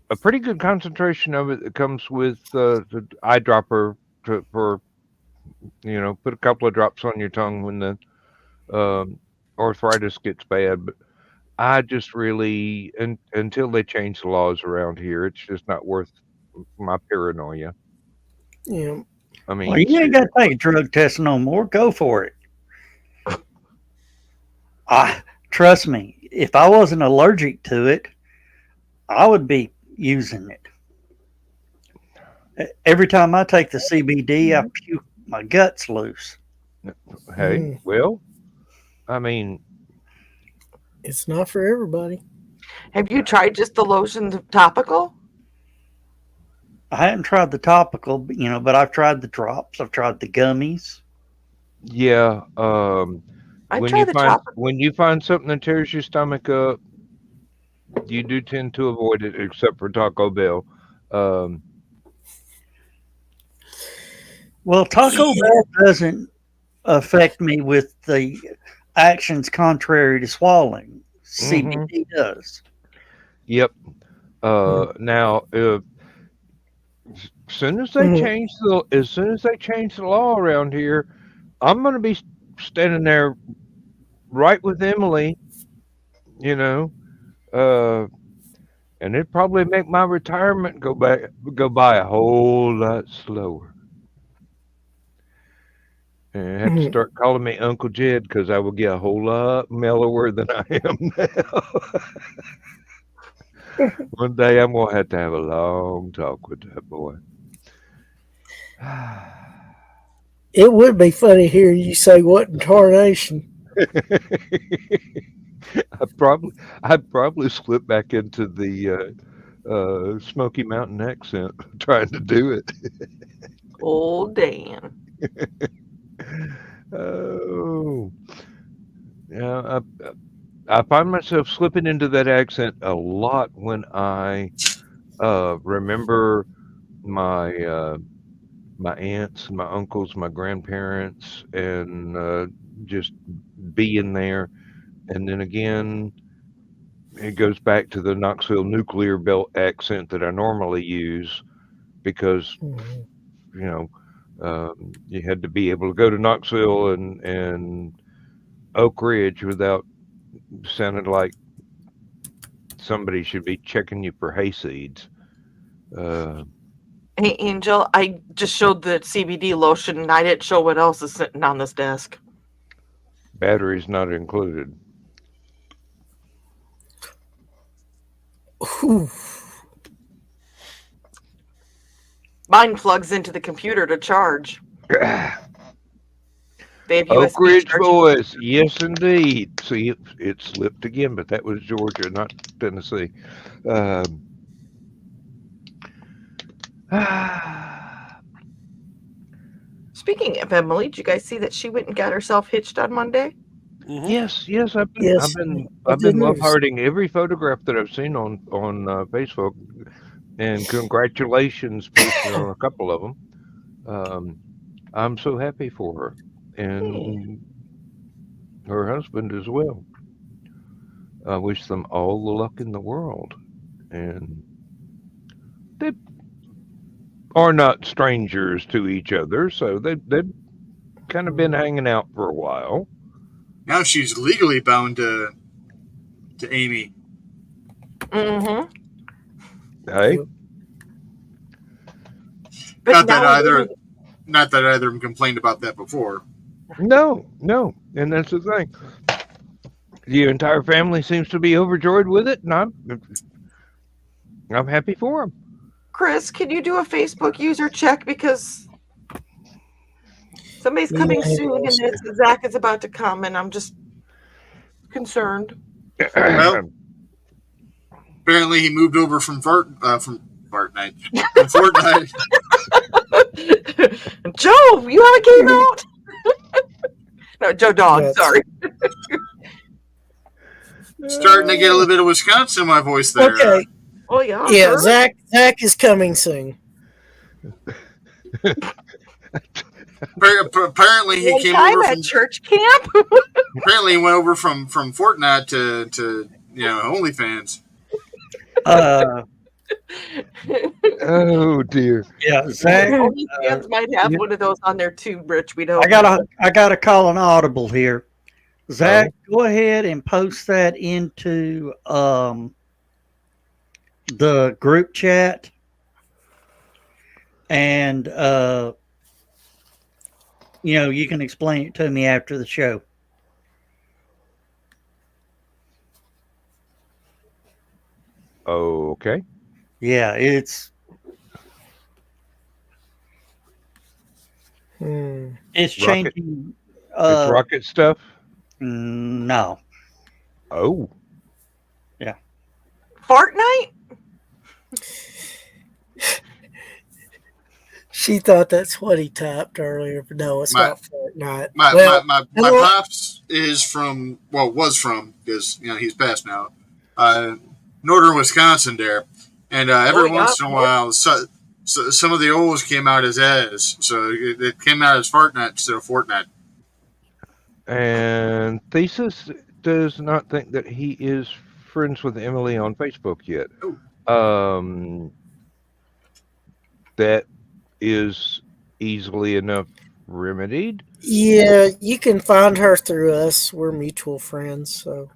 a pretty good concentration of it that comes with the eyedropper for put a couple of drops on your tongue when the arthritis gets bad. But I just really until they change the laws around here, it's just not worth my paranoia. Yeah. I mean, Well, you ain't got to take a drug test no more. Go for it. Trust me, if I wasn't allergic to it, I would be using it. Every time I take the CBD, I puke my guts loose. Hey, well, I mean, It's not for everybody. Have you tried just the lotion topical? I hadn't tried the topical, but I've tried the drops. I've tried the gummies. yeah. I tried the topical. When you find something that tears your stomach up, you do tend to avoid it, except for Taco Bell. Well, Taco Bell doesn't affect me with the actions contrary to swallowing. CBD does. Yep. Now, as soon as they change the law around here, I'm going to be standing there right with Emily, and it'd probably make my retirement go by a whole lot slower. And I have to start calling me Uncle Jed because I will get a whole lot mellower than I am now. One day I'm going to have a long talk with that boy. It would be funny hearing you say what in tarnation. I'd probably slip back into the Smoky Mountain accent trying to do it. Oh, Dan. Oh, yeah. I find myself slipping into that accent a lot when I remember my my aunts, my uncles, my grandparents, and just being there. And then again, it goes back to the Knoxville nuclear belt accent that I normally use because you had to be able to go to Knoxville and Oak Ridge without sounding like somebody should be checking you for hay seeds. Hey, Angel, I just showed the CBD lotion, and I didn't show what else is sitting on this desk. Batteries not included. Ooh. Mine plugs into the computer to charge. They have Oak USB Ridge charging. boys, yes indeed. See, it slipped again, but that was Georgia, not Tennessee. Speaking of Emily, did you guys see that she went and got herself hitched on Monday? Yes, I've Yes, been I did love notice. hearting every photograph that I've seen on Facebook, and congratulations posted on a couple of them. I'm so happy for her and her husband as well. I wish them all the luck in the world, and they are not strangers to each other, so they've kind of been hanging out for a while. Now she's legally bound to Amy. Mm-hmm. Hey, But Not that now either of them complained about that before. no, and that's the thing. The entire family seems to be overjoyed with it, and I'm happy for them. Chris, can you do a Facebook user check? Because Somebody's coming Yeah. soon, and it's Zach is about to come, and I'm just concerned. Well, apparently he moved over from Fortnite. From Fortnite. Joe, you have a game out? No, Joe Dog. Yes. Sorry. Starting to get a little bit of Wisconsin in my voice there. Okay. Oh yeah. Yeah, sure. Zach is coming soon. Apparently he One came time over at from. church camp. Apparently he went over from Fortnite to OnlyFans. Oh dear. Yeah, Zach. OnlyFans might have you- one of those on there too, Rich. We don't. I gotta call an audible here. Zach, Oh. go ahead and post that into the group chat, and you can explain it to me after the show. Okay. Yeah, it's Hmm. it's Rocket. changing. It's rocket stuff. No, Oh. Fortnite. She thought that's what he typed earlier, but no, it's My- not Fortnite. My Well, pops was from, because he's passed now, northern Wisconsin there, and every yeah. once in a while, so some of the olds came out as so it came out as Fortnite instead of Fortnite. And Thesis does not think that he is friends with Emily on Facebook yet. That is easily enough remedied. yeah, you can find her through us. We're mutual friends, so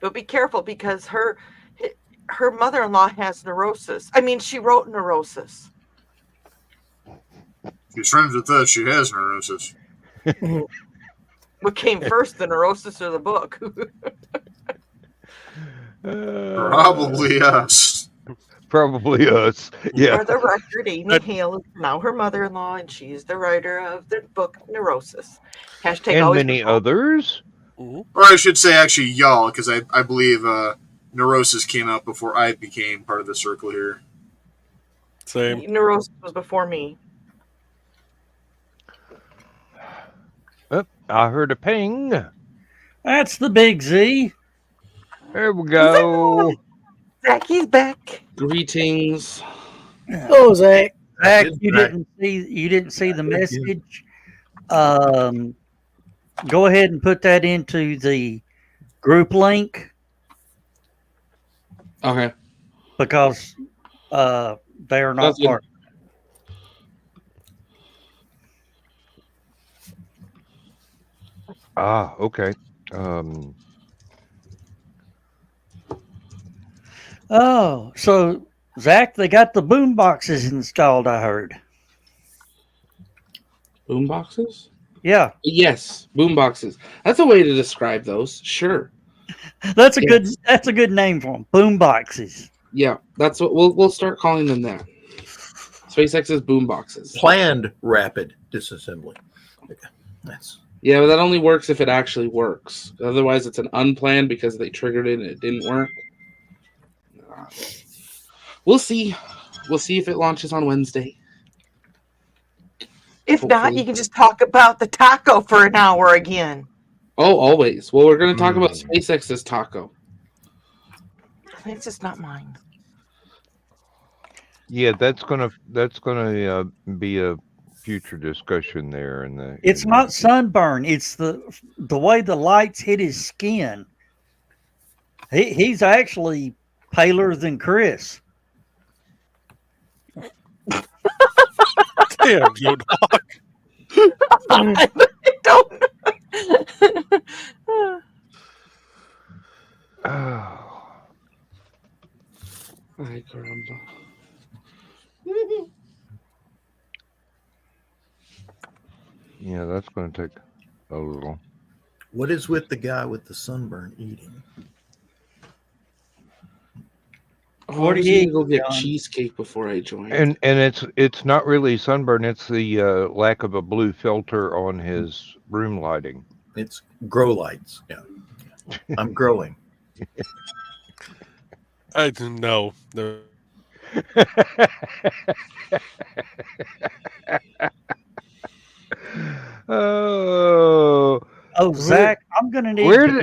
But be careful because her mother-in-law has neurosis. I mean, she wrote neurosis. She's friends with us. She has neurosis. What came first, the neurosis or the book? Probably us. Probably us. Yeah. For the record, Amy Hale is now her mother-in-law, and she's the writer of the book Neurosis. Hashtag And always many others. Or I should say, actually, y'all, because I believe neurosis came out before I became part of the circle here. Same. Neurosis was before me. Oh, I heard a ping. that's the big Z. There we go. Zacky's back. Greetings. oh Zach, Zach, Good you Zach. didn't see the message. Go ahead and put that into the group link Okay. because they are not That's good. part. Ah, okay. Oh, so Zach, they got the boom boxes installed. I heard. Boom boxes? Yeah, Yes, boom boxes. That's a way to describe those. Sure. that's a Yes. good name for them. Boom boxes. Yeah, that's what we'll start calling them that. SpaceX's boom boxes. Planned rapid disassembly. That's Yeah, but that only works if it actually works. Otherwise, it's an unplanned because they triggered it and it didn't work. We'll see. We'll see if it launches on Wednesday. If not, Hopefully. you can just talk about the taco for an hour again. Oh, always. Well, we're going to talk about SpaceX's taco. It's just not mine. Yeah, that's gonna be a future discussion there. It's not sunburn. It's the way the lights hit his skin. He's actually paler than Chris. Damn, Joe Dog. I don't. Oh, Ay, caramba. yeah, that's gonna take a little. what is with the guy with the sunburn eating? Oh, What I do was you gonna go eat, get John? cheesecake before I joined. And it's not really sunburn. It's the lack of a blue filter on his room lighting. It's grow lights. Yeah. I'm growing. I didn't know. No. Oh, Oh, where, Zach,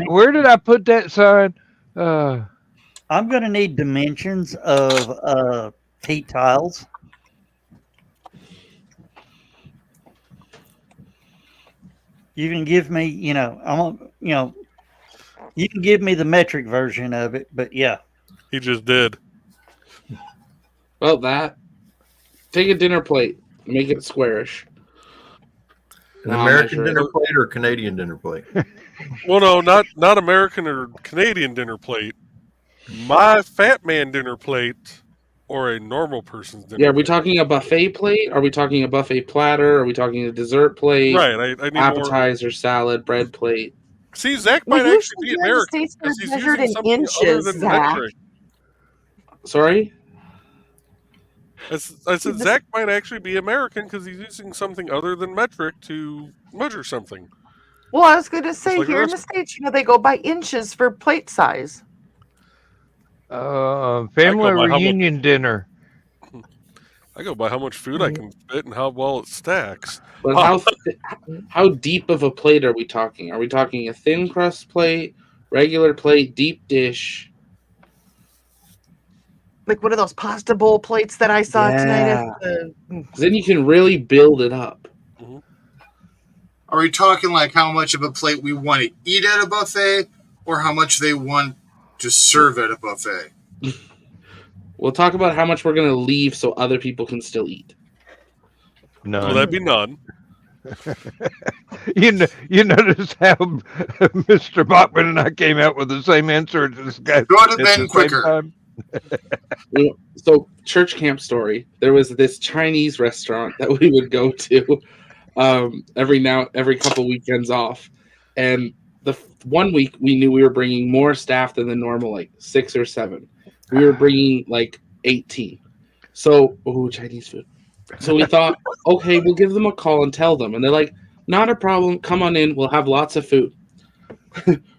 where did I put that sign? I'm gonna need dimensions of heat tiles. You can give me, you can give me the metric version of it, but yeah. He just did. Well, that. Take a dinner plate, make it squarish. An Now I'll American measure it. dinner plate or Canadian dinner plate? Well, no, not American or Canadian dinner plate. My fat man dinner plate or a normal person's dinner Yeah, are we plate. talking a buffet plate? Are we talking a buffet platter? Are we talking a dessert plate? Right, I need more. Appetizer, salad, bread plate. See, Zach Well, might you actually said be here in the American States they're because he's measured using in something other inches, than Zach. metric. Sorry? I said Zach might actually be American because he's using something other than metric to measure something. Well, I was going to Just say like the here in rest the States, they go by inches for plate size. family by how much- reunion dinner. I go by how much food I can fit and how well it stacks. But how deep of a plate are we talking? Are we talking a thin crust plate, regular plate, deep dish? Like one of those pasta bowl plates that I saw tonight at Yeah. the. 'Cause then you can really build it up. Are we talking like how much of a plate we want to eat at a buffet, or how much they want to serve at a buffet? We'll talk about how much we're going to leave so other people can still eat. None. Will that be none? You notice how Mr. Bachman and I came out with the same answer at this guy Could have at been the quicker. same time. So, church camp story. There was this Chinese restaurant that we would go to every couple weekends off, and the one week we knew we were bringing more staff than the normal, like 6 or 7. We were bringing like 18. So, Chinese food. So we thought, okay, we'll give them a call and tell them, and they're like, not a problem. Come on in. We'll have lots of food.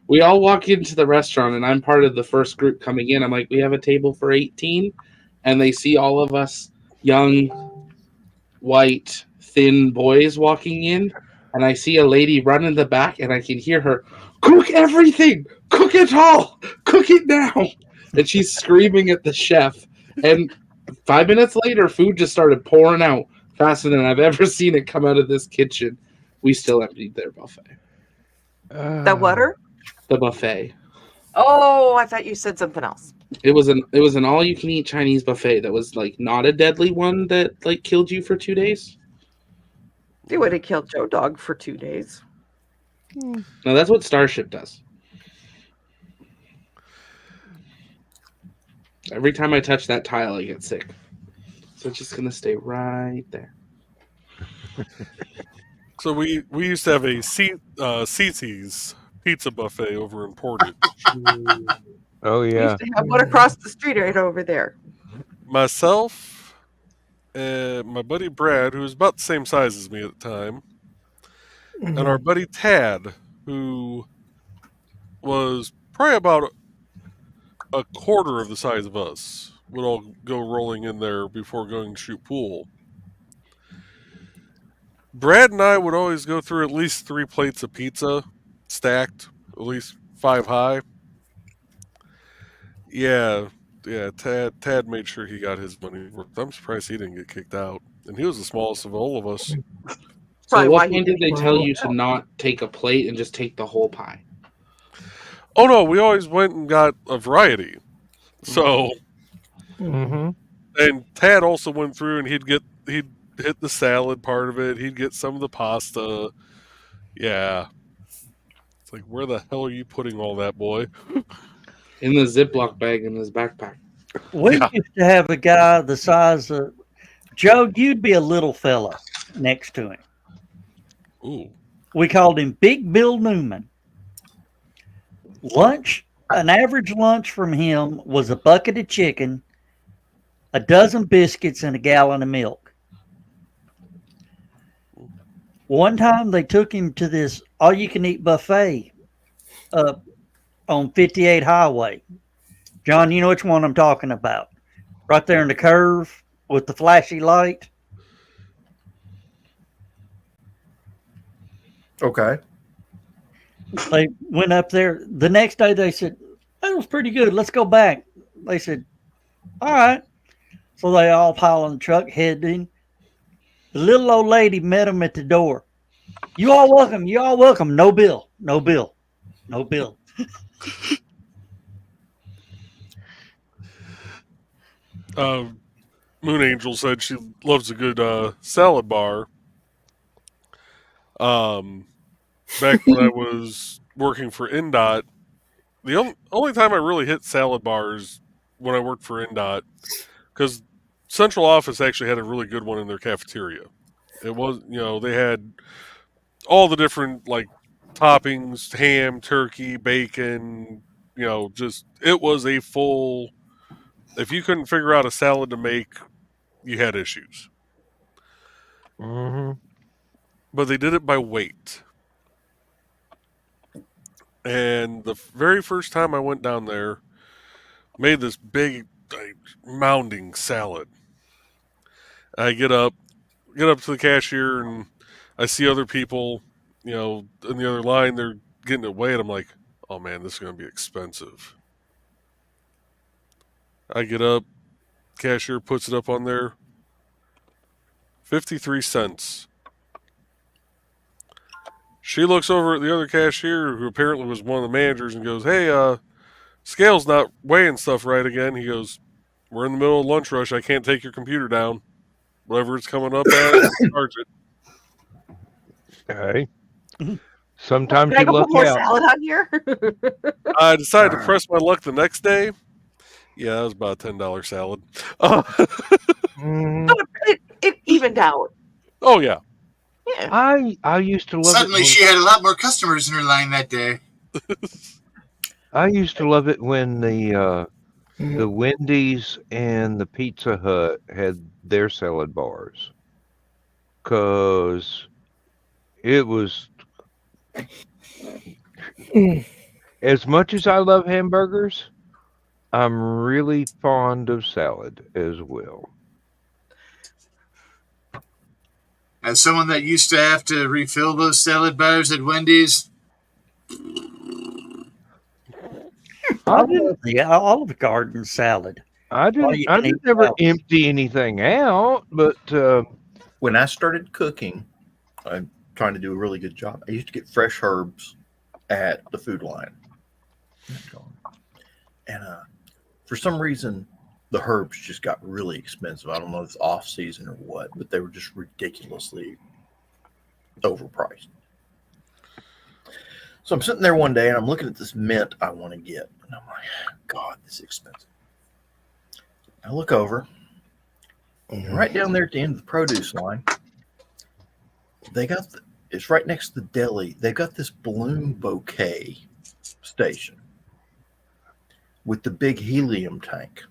We all walk into the restaurant, and I'm part of the first group coming in. I'm like, we have a table for 18, and they see all of us young, white, thin boys walking in, and I see a lady run in the back, and I can hear her, cook everything, cook it all, cook it now, and she's screaming at the chef. And 5 minutes later, food just started pouring out faster than I've ever seen it come out of this kitchen. We still emptied their buffet. The water? The buffet. Oh, I thought you said something else. It was an all you can eat Chinese buffet that was like not a deadly one that like killed you for 2 days. They would have killed Joe Dog for 2 days. No, that's what Starship does. Every time I touch that tile, I get sick. So it's just gonna stay right there. So we used to have a Cece's pizza buffet over in Portage. Oh We yeah. used to have one across the street right over there. Myself and my buddy Brad, who was about the same size as me at the time, and our buddy Tad, who was probably about a quarter of the size of us, would all go rolling in there before going to shoot pool. Brad and I would always go through at least 3 plates of pizza, stacked, at least 5 high. Yeah, Tad made sure he got his money worth. I'm surprised he didn't get kicked out. And he was the smallest of all of us. So Probably at why what he point did they didn't tell want you to to not take a plate and just take the whole pie? Oh no, we always went and got a variety. So Mm-hmm. and Tad also went through and he'd hit the salad part of it, he'd get some of the pasta. Yeah. It's like, where the hell are you putting all that, boy? In the Ziploc bag in his backpack. We Yeah. used to have a guy the size of Joe. You'd be a little fella next to him. Ooh. We called him Big Bill Newman. Lunch, an average lunch from him was a bucket of chicken a dozen biscuits, and a gallon of milk. One time they took him to this all-you-can-eat buffet up on 58 Highway. John, you know which one I'm talking about. Right there in the curve with the flashy light. Okay. They went up there. The next day they said, that was pretty good. Let's go back. They said, all right. So they all pile on the truck, heading. The little old lady met them at the door. You all welcome. You all welcome. No bill. No bill. No bill. Moon Angel said she loves a good salad bar. Back when I was working for NDOT, the only time I really hit salad bars when I worked for NDOT, because Central Office actually had a really good one in their cafeteria. It was, they had all the different like toppings, ham, turkey, bacon, just it was a full. If you couldn't figure out a salad to make, you had issues. Mm-hmm. But they did it by weight. And the very first time I went down there, made this big, mounding salad. I get up to the cashier, and I see other people, in the other line. They're getting it weighed. I'm like, oh man, this is going to be expensive. I get up, cashier puts it up on there, 53 cents. She looks over at the other cashier, who apparently was one of the managers, and goes, hey, scale's not weighing stuff right again. He goes, we're in the middle of lunch rush. I can't take your computer down. Whatever it's coming up at, charge it. Okay. Sometimes Can I you go look put more out. salad on here? I decided to press my luck the next day. Yeah, that was about a $10 salad. Mhm. It evened out. Oh, yeah. Yeah. I used to love Suddenly, it. she had a lot more customers in her line that day. I used to love it when the Wendy's and the Pizza Hut had their salad bars, cause it was as much as I love hamburgers, I'm really fond of salad as well. As someone that used to have to refill those salad bars at Wendy's, I love the Olive Garden salad. I All didn't. you I can didn't eat ever salad. empty anything out, but When I started cooking, I'm trying to do a really good job. I used to get fresh herbs at the food line. And for some reason, the herbs just got really expensive. I don't know if it's off season or what, but they were just ridiculously overpriced. So I'm sitting there one day and I'm looking at this mint I want to get. And I'm like, God, this is expensive. I look over, and right down there at the end of the produce line, they got it's right next to the deli. They've got this balloon bouquet station with the big helium tank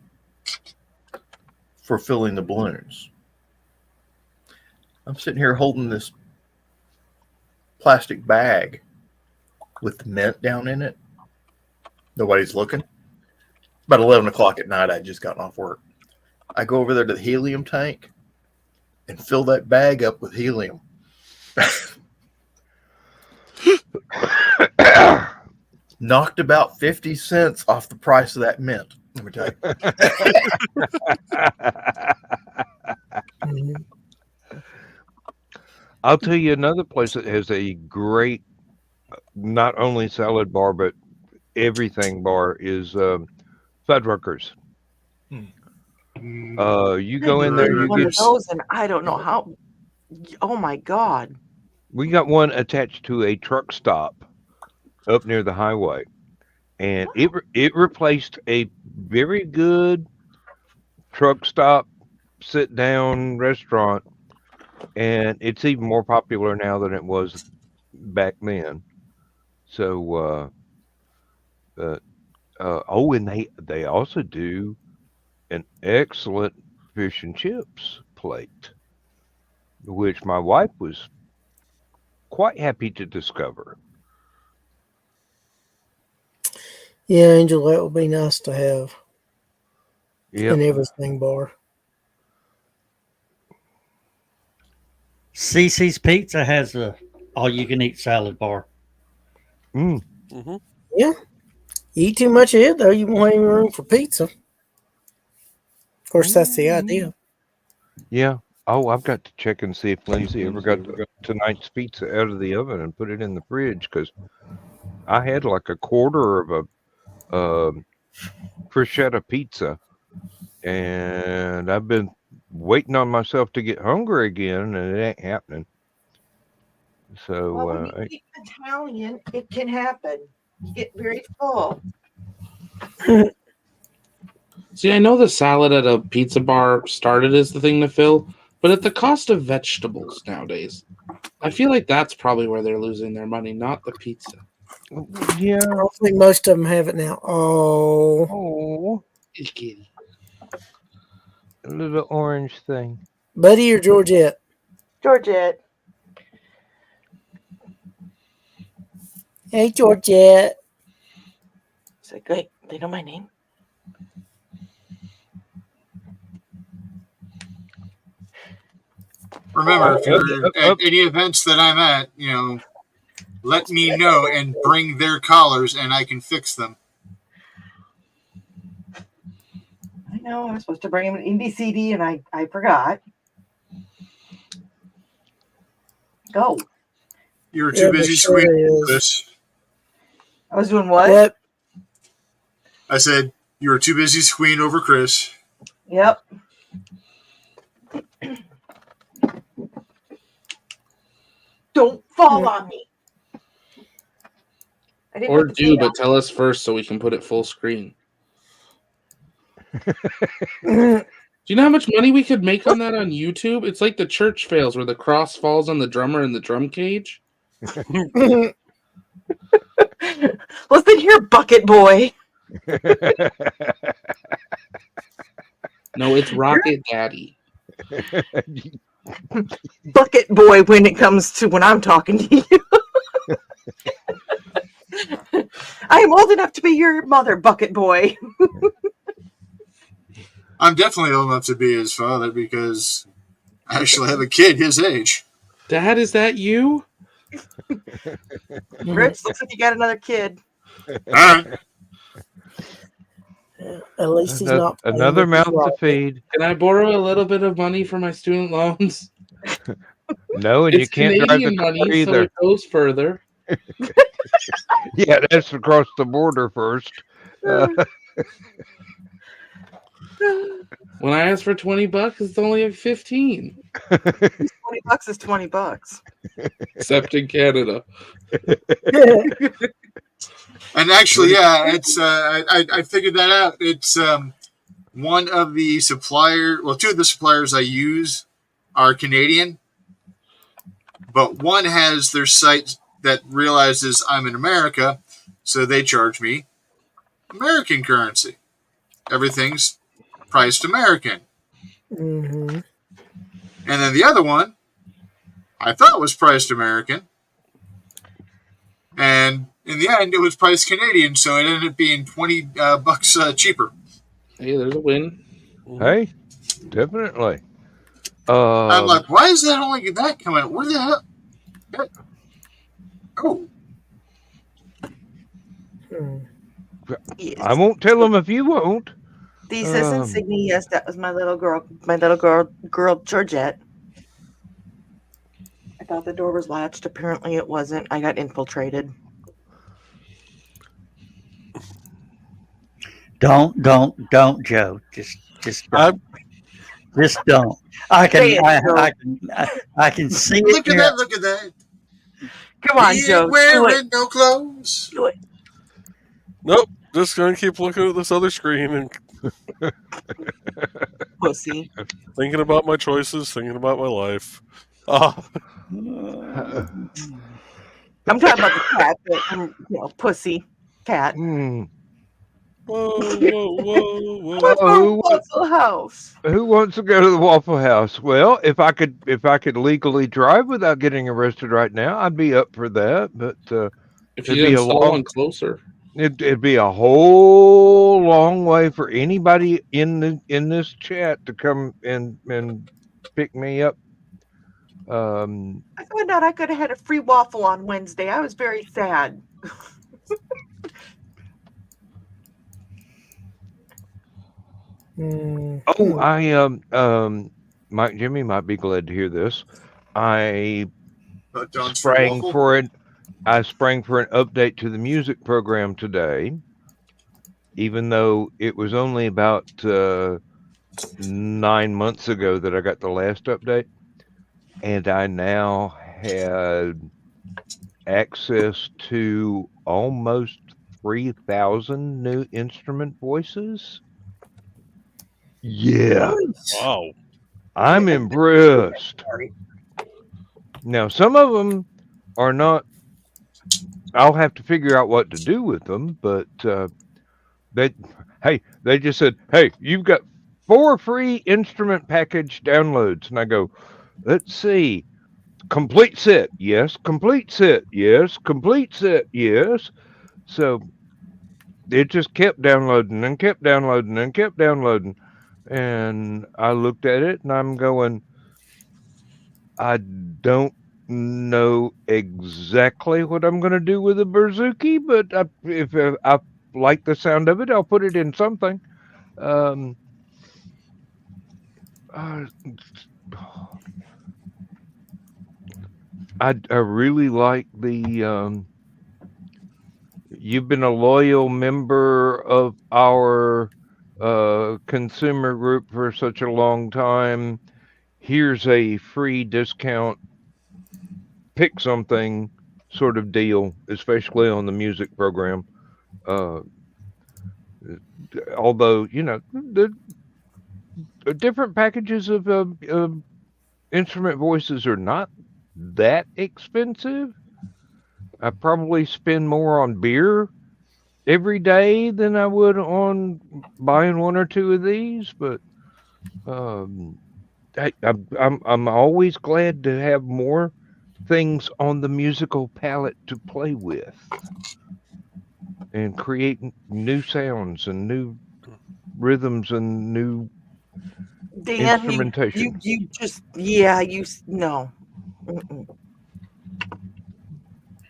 for filling the balloons. I'm sitting here holding this plastic bag with the mint down in it. Nobody's looking. About 11 o'clock at night, I'd just gotten off work. I go over there to the helium tank and fill that bag up with helium. Knocked about 50 cents off the price of that mint. Let me tell you. I'll tell you another place that has a great, not only salad bar but everything bar is Fuddruckers. You go in there, you One get. of those, and I don't know how. Oh my God! We got one attached to a truck stop up near the highway, and it replaced a very good truck stop sit down restaurant, and it's even more popular now than it was back then. So, and they also do an excellent fish and chips plate, which my wife was quite happy to discover. Yeah, Angel, that would be nice to have an Yep. everything bar. CC's Pizza has a all-you-can-eat salad bar. Mm. Mm-hmm. Yeah. You eat too much of it, though, you won't have any room for pizza. Of course, that's the idea. Yeah. Oh, I've got to check and see if Lindsay ever got tonight's pizza out of the oven and put it in the fridge, because I had like a quarter of a bruschetta pizza, and I've been waiting on myself to get hungry again, and it ain't happening. So Well, when you eat Italian, it can happen. You get very full. See, I know the salad at a pizza bar started as the thing to fill, but at the cost of vegetables nowadays, I feel like that's probably where they're losing their money, not the pizza. yeah. I don't think most of them have it now. Oh. Oh, Kitty. a little orange thing. Buddy or Georgette? Georgette. Hey, Georgette. It's like, wait, they know my name? Remember, if you're at any events that I'm at, let me know and bring their collars, and I can fix them. I know, I was supposed to bring him an indie CD, and I forgot. Go. You were too busy squealing, Chris. I was doing what? Yep. I said, you were too busy squealing over Chris. Yep. Don't fall on me. I didn't Or put the do, feet but on. tell us first so we can put it full screen. Mm, Do you know how much money we could make on that on YouTube? It's like the church fails where the cross falls on the drummer in the drum cage. mm. Listen here, bucket boy. No, it's Rocket Daddy. Bucket boy when it comes to when I'm talking to you. I am old enough to be your mother, bucket boy. I'm definitely old enough to be his father because I actually have a kid his age. Dad, is that you? Rich, looks like you got another kid. All right. At least he's not playing Another with his mouth to rocket. feed. Can I borrow a little bit of money for my student loans? No, and you It's can't drive Canadian the car money, so either. it goes further. Yeah, that's across the border first. When I ask for $20, it's only at 15. $20 is $20. Except in Canada. And actually, yeah, it's I figured that out. It's one of the two of the suppliers I use are Canadian, but one has their site that realizes I'm in America, so they charge me American currency. Everything's priced American. Mm-hmm. And then the other one I thought was priced American, and in the end it was priced Canadian, so it ended up being $20 cheaper. Hey, there's a win. Hey, definitely. I'm like, why is that only that coming out? Where the hell? Oh, Yes. I won't tell them if you won't. Thesis insignia. Yes, that was my little girl Georgette. I thought the door was latched. Apparently, it wasn't. I got infiltrated. Don't, Joe. Just don't. Just don't. I can see it. look at now. that! Look at that! Come on, He Joe. ain't Do it. wearing no clothes. Do it. Nope. Just gonna keep looking at this other screen and Pussy. thinking about my choices, thinking about my life. Ah, I'm talking about the cat, but pussy cat. Hmm. Whoa, whoa, whoa, whoa. Let's go to who, Waffle House. who wants to go to the Waffle House? Well, if I could legally drive without getting arrested right now, I'd be up for that. But If it'd you be a install long one closer, it'd be a whole long way for anybody in this chat to come and pick me up. I found out I could have had a free waffle on Wednesday. I was very sad. Oh, I Mike Jimmy might be glad to hear this. I Don's free sprang waffle. for it. I sprang for an update to the music program today, even though it was only about 9 months ago that I got the last update, and I now had access to almost 3,000 new instrument voices. Yeah, Wow. I'm impressed. Sorry. Now, some of them are not. I'll have to figure out what to do with them, but they just said, "Hey, you've got 4 free instrument package downloads," and I go, "Let's see, complete set, yes, complete set, yes, complete set, yes." So it just kept downloading and kept downloading and kept downloading, and I looked at it and I'm going, I don't know exactly what I'm going to do with a Berzuki, but if I like the sound of it, I'll put it in something. I really like the. You've been a loyal member of our consumer group for such a long time. Here's a free discount, pick something sort of deal, especially on the music program. Although, the different packages of instrument voices are not that expensive. I probably spend more on beer every day than I would on buying 1 or 2 of these, but I'm always glad to have more things on the musical palette to play with and create new sounds and new rhythms and new Dan, instrumentation. you just no. Mm-mm.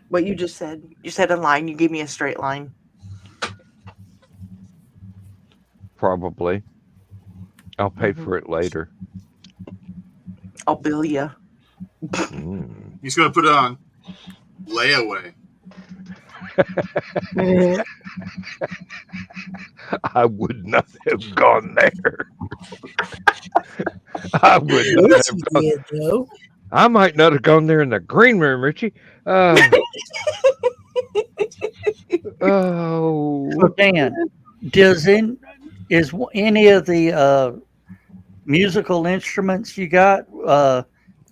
What you just said. You said a line. You gave me a straight line. Probably. I'll pay for it later. I'll bill you. He's going to put it on layaway. I would not have gone there. I would not Yes, have you gone. did, Joe. I might not have gone there in the green room, Richie. Oh, So Dan, is any of the musical instruments you got a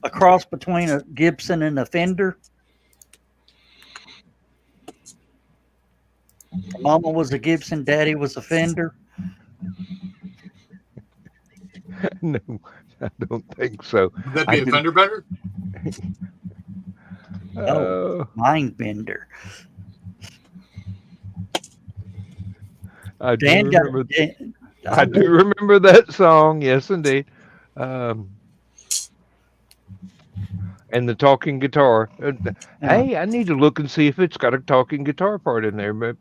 cross between a Gibson and a Fender? Mama was a Gibson, Daddy was a Fender. no, I don't think so. Would that be I a did- fender bender? Mind bender. I do Dan got remember. I do remember that song. Yes, indeed. And the talking guitar. Hey, I need to look and see if it's got a talking guitar part in there. But,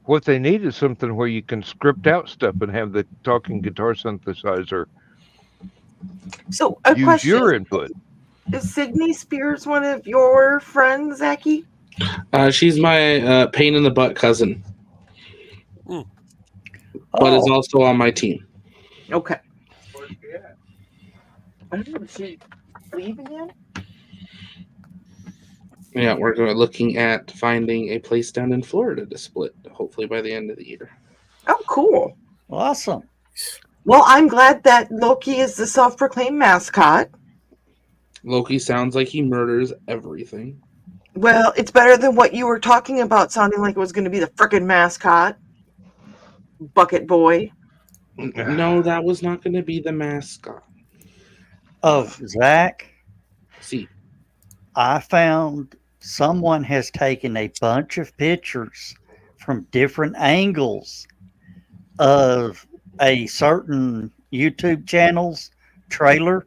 what they need is something where you can script out stuff and have the talking guitar synthesizer So a use question: your input. Is Sydney Spears one of your friends, Zachy? she's my pain in the butt cousin, but is Oh, also on my team. Okay. I don't know. Did she leave again? Yeah, we're looking at finding a place down in Florida to split, hopefully by the end of the year. Oh, cool. awesome. Well, I'm glad that Loki is the self-proclaimed mascot. Loki sounds like he murders everything. Well, it's better than what you were talking about, sounding like it was going to be the frickin' mascot, Bucket Boy. No, that was not going to be the mascot. Oh, Zach, See, I found someone has taken a bunch of pictures from different angles of a certain YouTube channel's trailer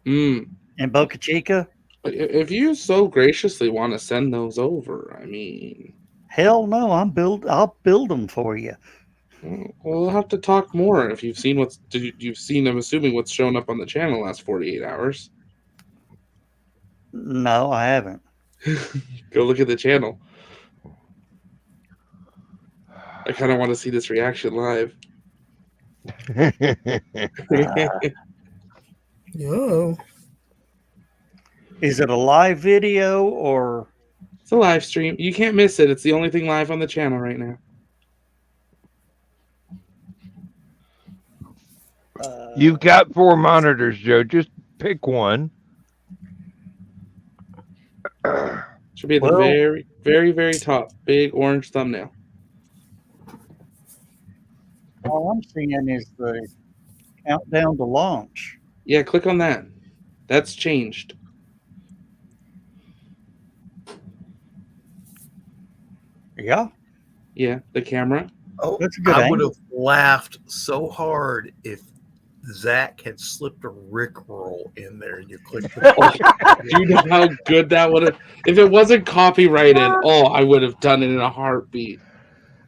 in Boca Chica. if you so graciously want to send those over, I mean, Hell no, I'll build them for you. we'll have to talk more if you've seen you've seen. I'm assuming what's shown up on the channel last 48 hours. No, I haven't. Go look at the channel. I kind of want to see this reaction live. Oh, Is it a live video or? It's a live stream. You can't miss it. It's the only thing live on the channel right now. You've got 4 monitors, Joe. Just pick one. Should be at the very, very, very top. Big orange thumbnail. All I'm seeing is the countdown to launch. Yeah, click on that. That's changed. Yeah, Yeah, the camera. Oh, that's a good I would angle. have laughed so hard if Zach had slipped a Rickroll in there and you clicked it. Do you know how good that would have? If it wasn't copyrighted, I would have done it in a heartbeat.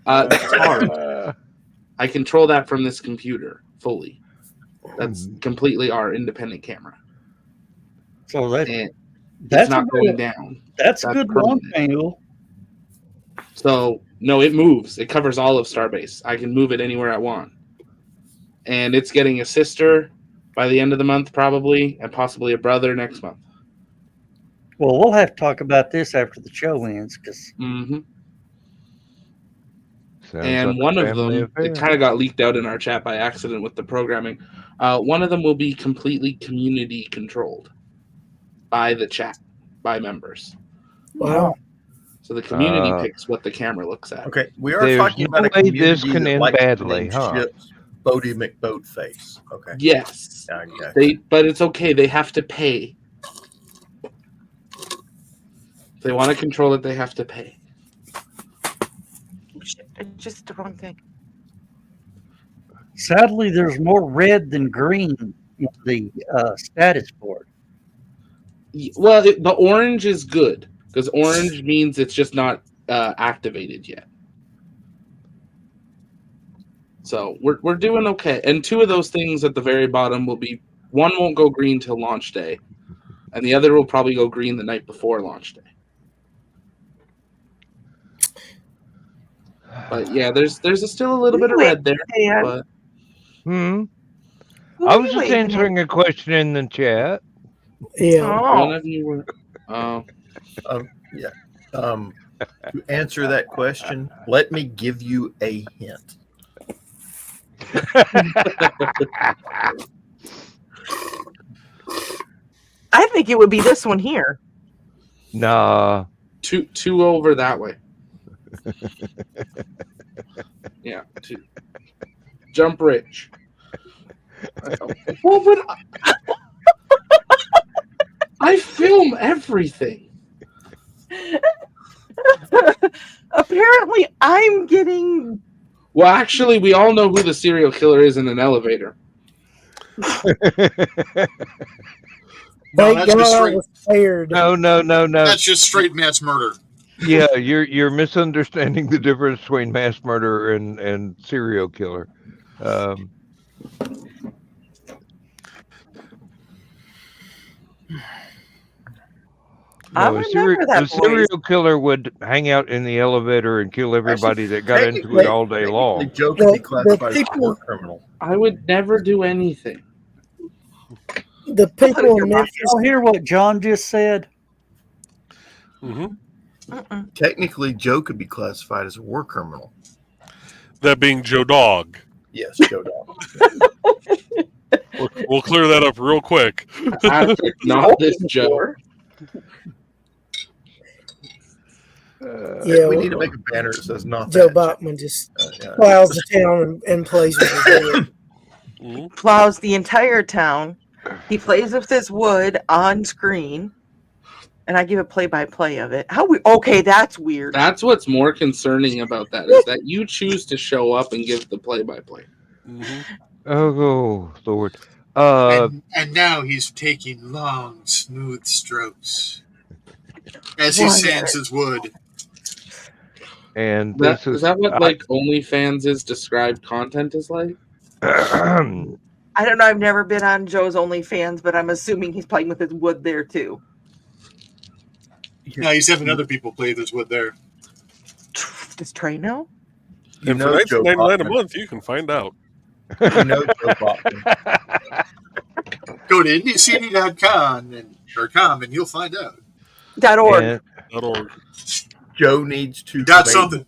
That's hard. I control that from this computer fully. That's completely our independent camera. So And that's it's not a going good, down. that's a That's good launch permanent. angle. So, no, it moves. It covers all of Starbase. I can move it anywhere I want. And it's getting a sister by the end of the month, probably, and possibly a brother next month. Well, we'll have to talk about this after the show ends, because Mm-hmm. Sounds And like a one of family them, affair. it kind of got leaked out in our chat by accident with the programming. One of them will be completely community controlled by the chat, by members. wow. So the community picks what the camera looks at. Okay, we are There's talking about no a way community this can that end likes to badly, name huh? ships Bodie McBoatface. Okay. Yes. I got you. But it's okay. They have to pay. If they want to control it, they have to pay. Shit, I just the wrong thing. sadly, there's more red than green in the status board. Well, the orange is good because orange means it's just not activated yet. So we're doing okay. And 2 of those things at the very bottom will be, one won't go green till launch day, and the other will probably go green the night before launch day. But yeah, there's still a little bit of red there. Yeah. But Who I are was you just waving at? answering a question in the chat. Yeah. one Oh, of you were. To answer that question, let me give you a hint. I think it would be this one here. Nah. Two over that way. Yeah, 2. Jump Rich. Well, but I film everything. Apparently, I'm getting. Well, actually, we all know who the serial killer is in an elevator. No, Thank that's just God I straight. was scared. No. That's just straight mass murder. Yeah, you're misunderstanding the difference between mass murder and serial killer. I No, remember that a voice. serial killer would hang out in the elevator and kill everybody that got into Technically- it all day long. The joke can be The classified as a people- war criminal. I would never do anything. The people in Memphis. Y'all hear what John just said? Hmm. Mm-mm. Technically, Joe could be classified as a war criminal. That being Joe Dog. Yes, Joe Dog. We'll clear that up real quick. Patrick, not this Joe. Yeah, We need to make a banner that says "Not Joe that." Bachman just Yeah. plows the town and plays with his wood. Mhm. Plows the entire town. He plays with his wood on screen, and I give a play-by-play of it. Okay, that's weird. That's what's more concerning about that is that you choose to show up and give the play-by-play. Mhm. Oh Lord. And now he's taking long, smooth strokes as he One sands his wood. And That this is that what like OnlyFans' described content is like? I don't know. I've never been on Joe's OnlyFans, but I'm assuming he's playing with his wood there too. Now he's having other people play with his wood there. Does Trey know? You And for know Joe $19.99 a Bachman. month, you can find out. You know Joe Bachman. Go to IndieCD.com and you'll find out. .org. And .org. Joe needs to Dot make something.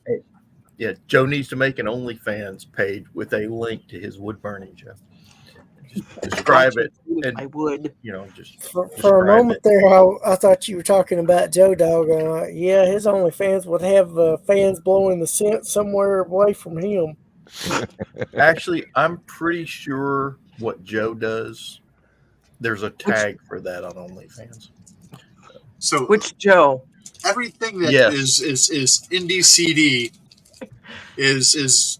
Joe needs to make an OnlyFans page with a link to his wood burning, Jeff. Just describe it, and I would. just For a describe moment it. there, I thought you were talking about Joe Dog. Yeah, his OnlyFans would have fans blowing the scent somewhere away from him. Actually, I'm pretty sure what Joe does. There's a tag for that on OnlyFans. So Which Joe? everything that Yes. is indie CD is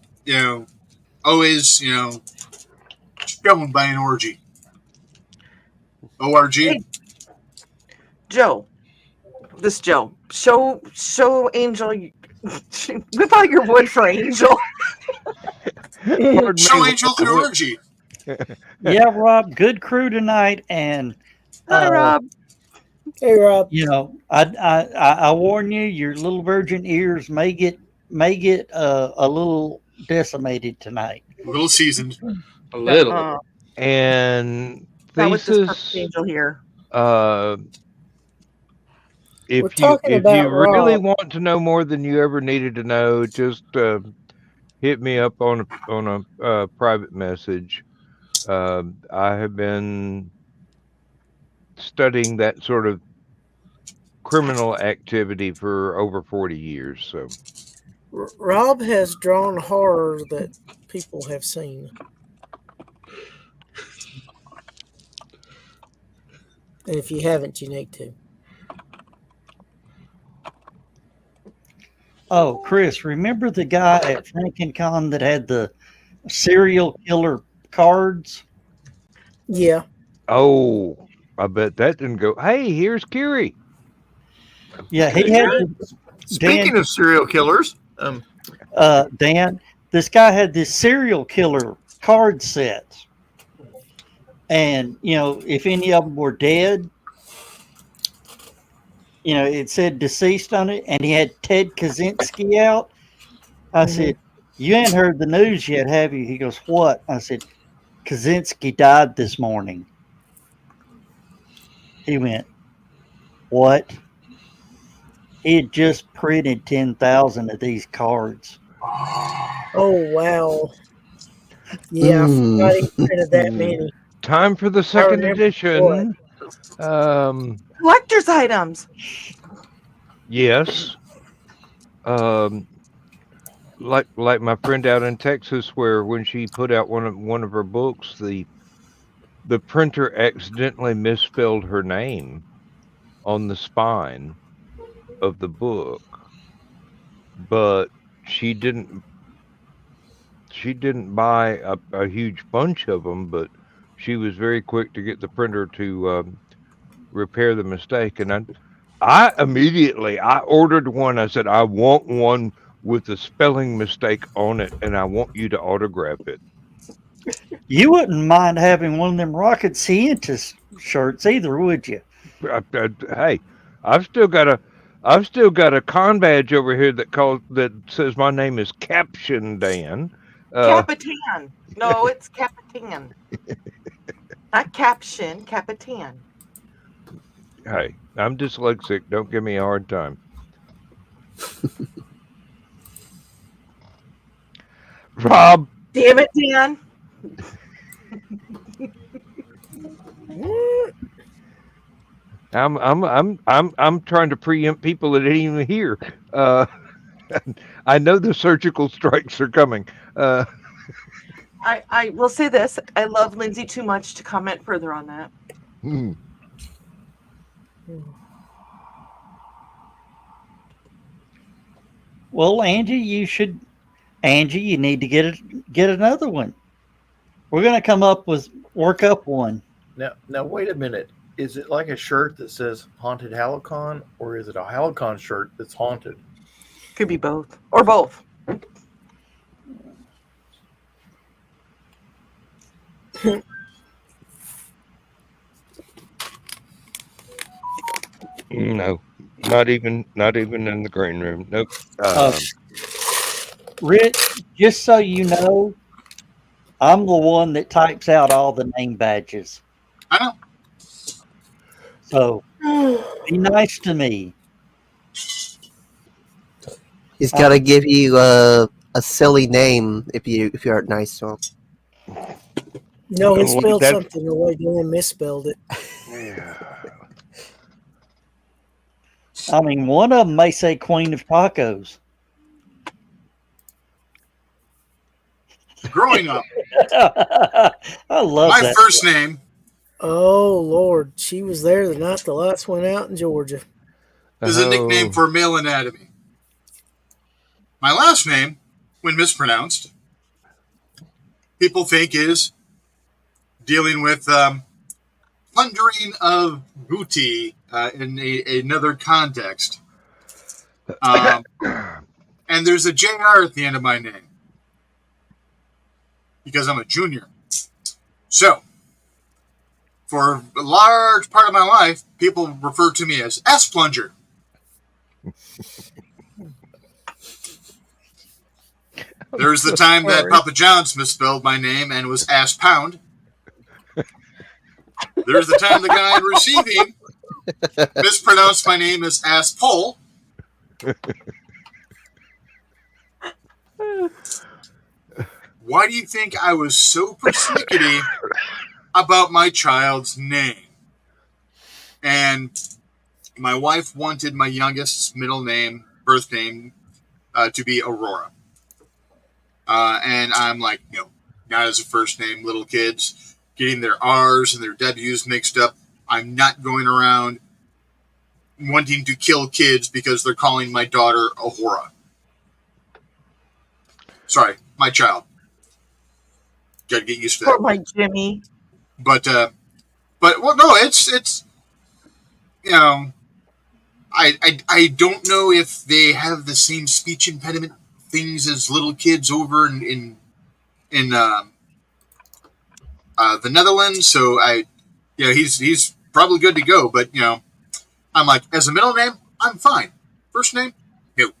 always shown by an orgy. ORG. Hey, Joe. This Joe. Show Angel. Whip out your wood for Angel. pardon Show me, Angel an orgy. Yeah, Rob, good crew tonight, and Hi, Rob. Hey, Rob. I warn you, your little virgin ears may get a little decimated tonight. A little seasoned. A little. and Not with this perfect thesis. Angel here. We're If talking you about really Rob. want to know more than you ever needed to know, just hit me up on a private message. I have been studying that sort of criminal activity for over 40 years. So Rob has drawn horror that people have seen. And if you haven't, you need to. Oh, Chris, remember the guy at FrankenCon that had the serial killer cards? Yeah. oh, I bet that didn't go. Hey, here's Kiri. Yeah, he had Speaking of serial killers, Dan, this guy had this serial killer card set. And, if any of them were dead, it said deceased on it, and he had Ted Kaczynski out. I said, you ain't heard the news yet, have you? He goes, what? I said, Kaczynski died this morning. He went, what? He had just printed 10,000 of these cards. Oh, wow. Yeah, I forgot he printed that many. Time for the second remember edition. Collector's items. Yes. Like my friend out in Texas, where when she put out one of her books, the printer accidentally misspelled her name on the spine of the book, but she didn't buy a huge bunch of them, but she was very quick to get the printer to repair the mistake. And I immediately ordered one. I said, I want one with a spelling mistake on it, and I want you to autograph it. You wouldn't mind having one of them rocket scientist shirts either, would you? Hey, I've still got a con badge over here that says my name is Caption Dan. Capitan. No, it's Capitan. Not caption, Capitan. Hey, I'm dyslexic. Don't give me a hard time. Rob. Damn it, Dan. I'm trying to preempt people that ain't even here. Uh, I know the surgical strikes are coming. I will say this. I love Lindsay too much to comment further on that. Hmm. Well, Angie, you need to get another one. We're gonna work up one. Now, wait a minute. Is it like a shirt that says "Haunted HallowCon," or is it a HallowCon shirt that's haunted? Could be both or both. No, not even in the green room. Nope. Rich, just so you know, I'm the one that types out all the name badges. I know. So be nice to me. He's got to give you a silly name if you aren't nice to him. No, he Well, spelled that- something the way Dan misspelled it. I mean, one of them may say Queen of Tacos. Growing up, I love my that. first name Oh Lord, she was there the night the lights went out in Georgia. is a nickname for male anatomy. My last name, when mispronounced, people think is dealing with plundering of booty in another context. And there's a JR at the end of my name because I'm a junior. So, for a large part of my life, people refer to me as S Plunger. There's the time that Papa John's misspelled my name and was Ass Pound. There's the time the guy receiving mispronounced my name as Ass Pole. Why do you think I was so persnickety about my child's name? And my wife wanted my youngest's middle name, birth name, to be Aurora. And I'm like, no, not as a first name. Little kids getting their R's and their W's mixed up. I'm not going around wanting to kill kids because they're calling my daughter Ahura. Sorry, my child. Got to get used to that. Poor my Jimmy. But well, no, it's you know, I don't know if they have the same speech impediment things as little kids over in the Netherlands. So he's probably good to go. But I'm like, as a middle name, I'm fine. First name, no.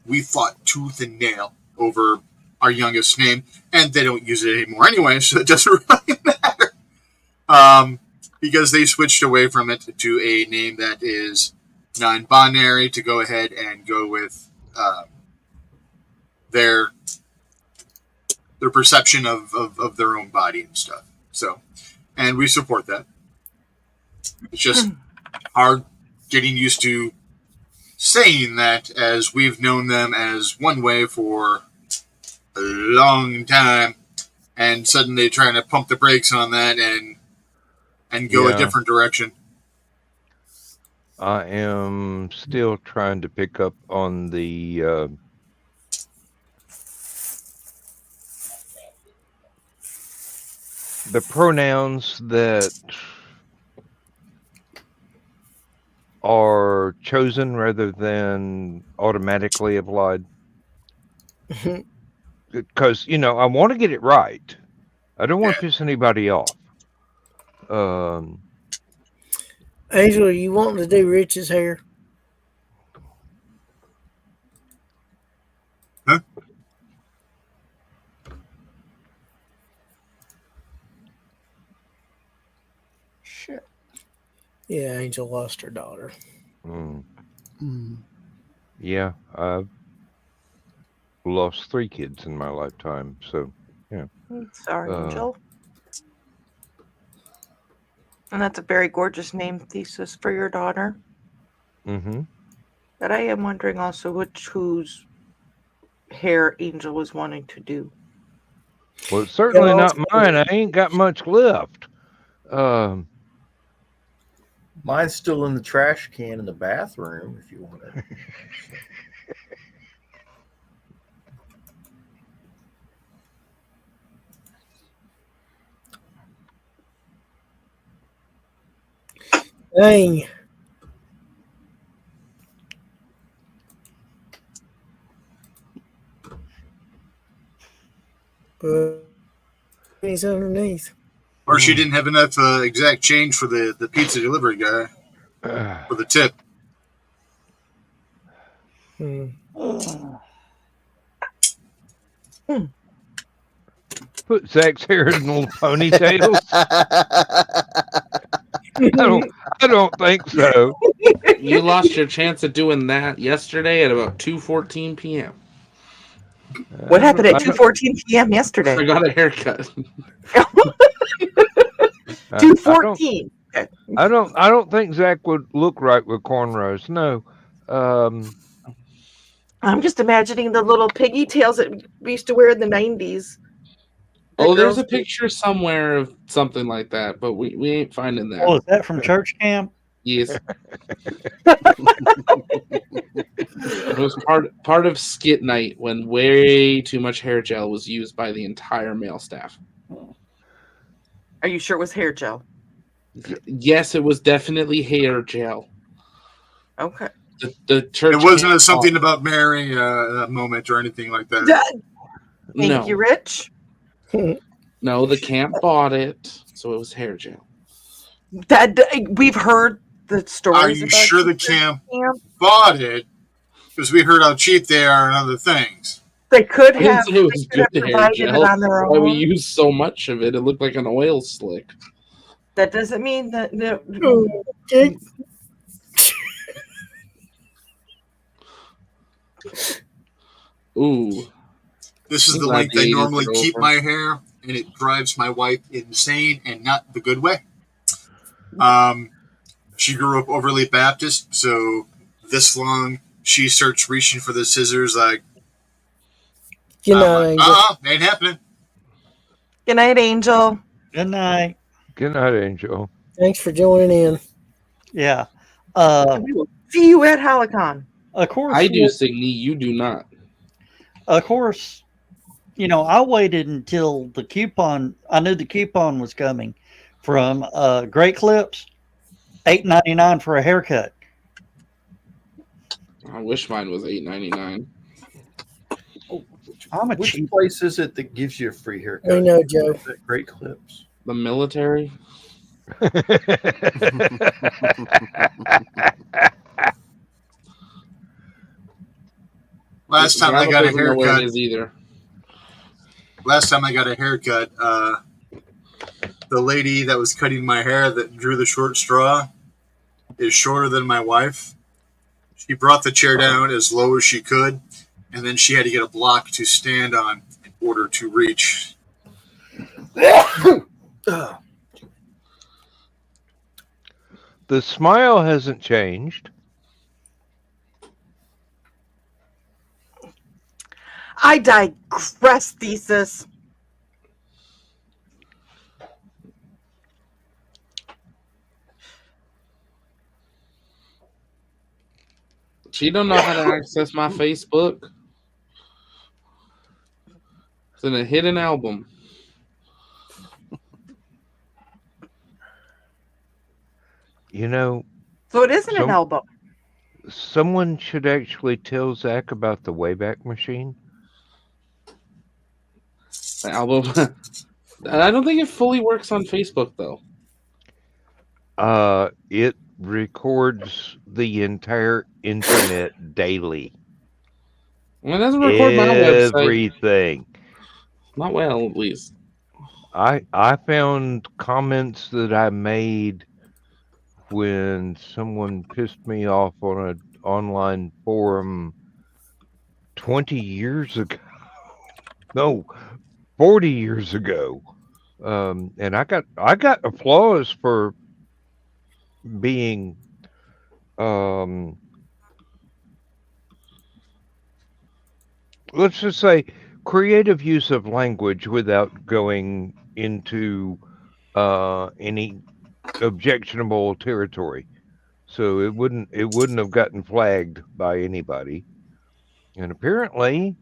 We fought tooth and nail over our youngest name, and they don't use it anymore anyway, so it doesn't really matter. Because they switched away from it to a name that is non-binary to go ahead and go with their perception of their own body and stuff. So, and we support that. It's just hard getting used to saying that, as we've known them as one way for a long time, and suddenly trying to pump the brakes on that and go a different direction. I am still trying to pick up on the pronouns that are chosen rather than automatically applied. Because, I want to get it right. I don't want to piss anybody off. Angel, are you wanting to do Rich's hair? Huh? Shit. Yeah, Angel lost her daughter. Yeah, I've lost 3 kids in my lifetime, so yeah. Sorry, Angel. And that's a very gorgeous name, Thesis, for your daughter. Mm-hmm. But I am wondering also whose hair Angel was wanting to do. Well, it's certainly Yeah, not mine. I ain't got much left. Mine's still in the trash can in the bathroom if you want it. Dang. But he's underneath. Or she didn't have enough exact change for the pizza delivery guy for the tip. Hmm. Put Zach's hair in little ponytails. I don't think so. You lost your chance of doing that yesterday at about 2:14 p.m. What happened I at 2:14 p.m. yesterday? I got a haircut. 2:14. I don't think Zach would look right with cornrows. No. I'm just imagining the little piggy tails that we used to wear in the 90s. Oh, there's a picture somewhere of something like that, but we ain't finding that. Oh, is that from church camp? Yes. It was part of skit night when way too much hair gel was used by the entire male staff. Are you sure it was hair gel? Yes, it was definitely hair gel. Okay. The church. It wasn't something about Mary moment or anything like that. Thank you, Rich. No, the camp bought it, so it was hair gel. That we've heard the stories. Are you about sure the camp bought it? Because we heard how cheap they are and other things. They could I didn't have, say it was good hair provided gel. it on their Why we own. used so much of it? It looked like an oil slick. That doesn't mean that. No. Okay. Ooh. This is I'm the glad length the I 80s normally are keep over. my hair, and it drives my wife insane, and not the good way. She grew up overly Baptist, so this long she starts reaching for the scissors like, Good night, Angel. ain't happening. Good night, Angel. Good night. Good night, Angel. Thanks for joining in. Yeah. We will see you at HallowCon. Of course. I do, Signe. You do not. Of course. You know, I waited until the coupon. I knew the coupon was coming from Great Clips, $8.99 for a haircut. I wish mine was $8.99. I'm a Which cheap. place is it that gives you a free haircut? We know, Joe. Is that Great Clips. The military. Last time I got a doesn't know where it haircut, is either. The lady that was cutting my hair that drew the short straw is shorter than my wife. She brought the chair down as low as she could, and then she had to get a block to stand on in order to reach. The smile hasn't changed. I digress, Thesis. She don't know how to access my Facebook. It's in a hidden album. You know, So it isn't an album. someone should actually tell Zach about the Wayback Machine. The album. I don't think it fully works on Facebook though. It records the entire internet daily. Well, it doesn't record my website. Everything. Not well, at least. I found comments that I made when someone pissed me off on an online forum 20 years ago. No, 40 years ago. And I got applause for being let's just say creative use of language without going into any objectionable territory. So it wouldn't have gotten flagged by anybody. And apparently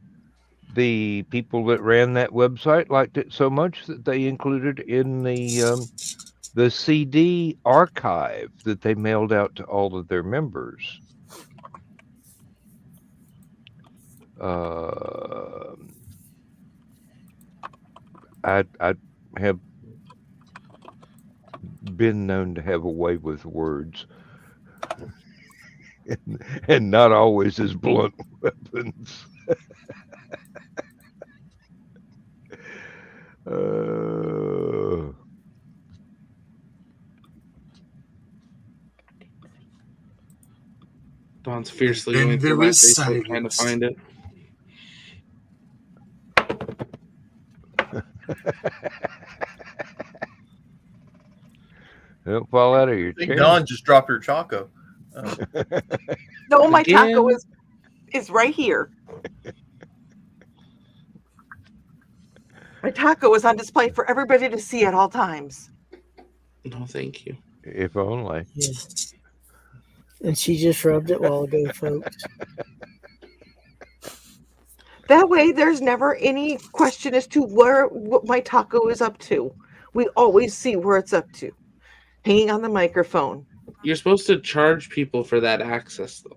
the people that ran that website liked it so much that they included in the CD archive that they mailed out to all of their members. Uh, I have been known to have a way with words, and not always as blunt weapons. uh, Don's fiercely And going through there my is Facebook trying to silence. find it. Don't fall out of your I think chair. Dawn just dropped her Choco. No, my taco Again? is right here. My taco is on display for everybody to see at all times. No, thank you. If only. Yeah. And she just rubbed it a while ago, folks. That way, there's never any question as to what my taco is up to. We always see where it's up to. Hanging on the microphone. You're supposed to charge people for that access, though.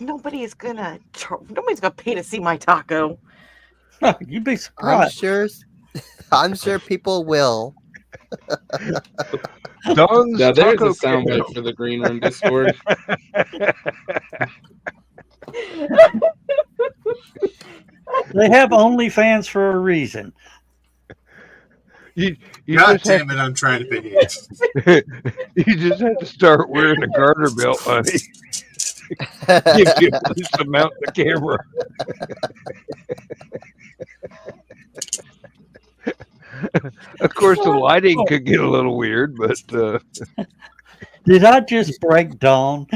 Nobody's gonna pay to see my taco. You'd be I'm surprised. sure. I'm sure people will. Don's Now, there's Taco a soundbite for the Green Room Discord. They have OnlyFans for a reason. You God just have damn it, I'm trying to behave. you just have to start wearing a garter belt, honey. You can at least mount the camera. Of course, the lighting could get a little weird, but Did I just break Dawn?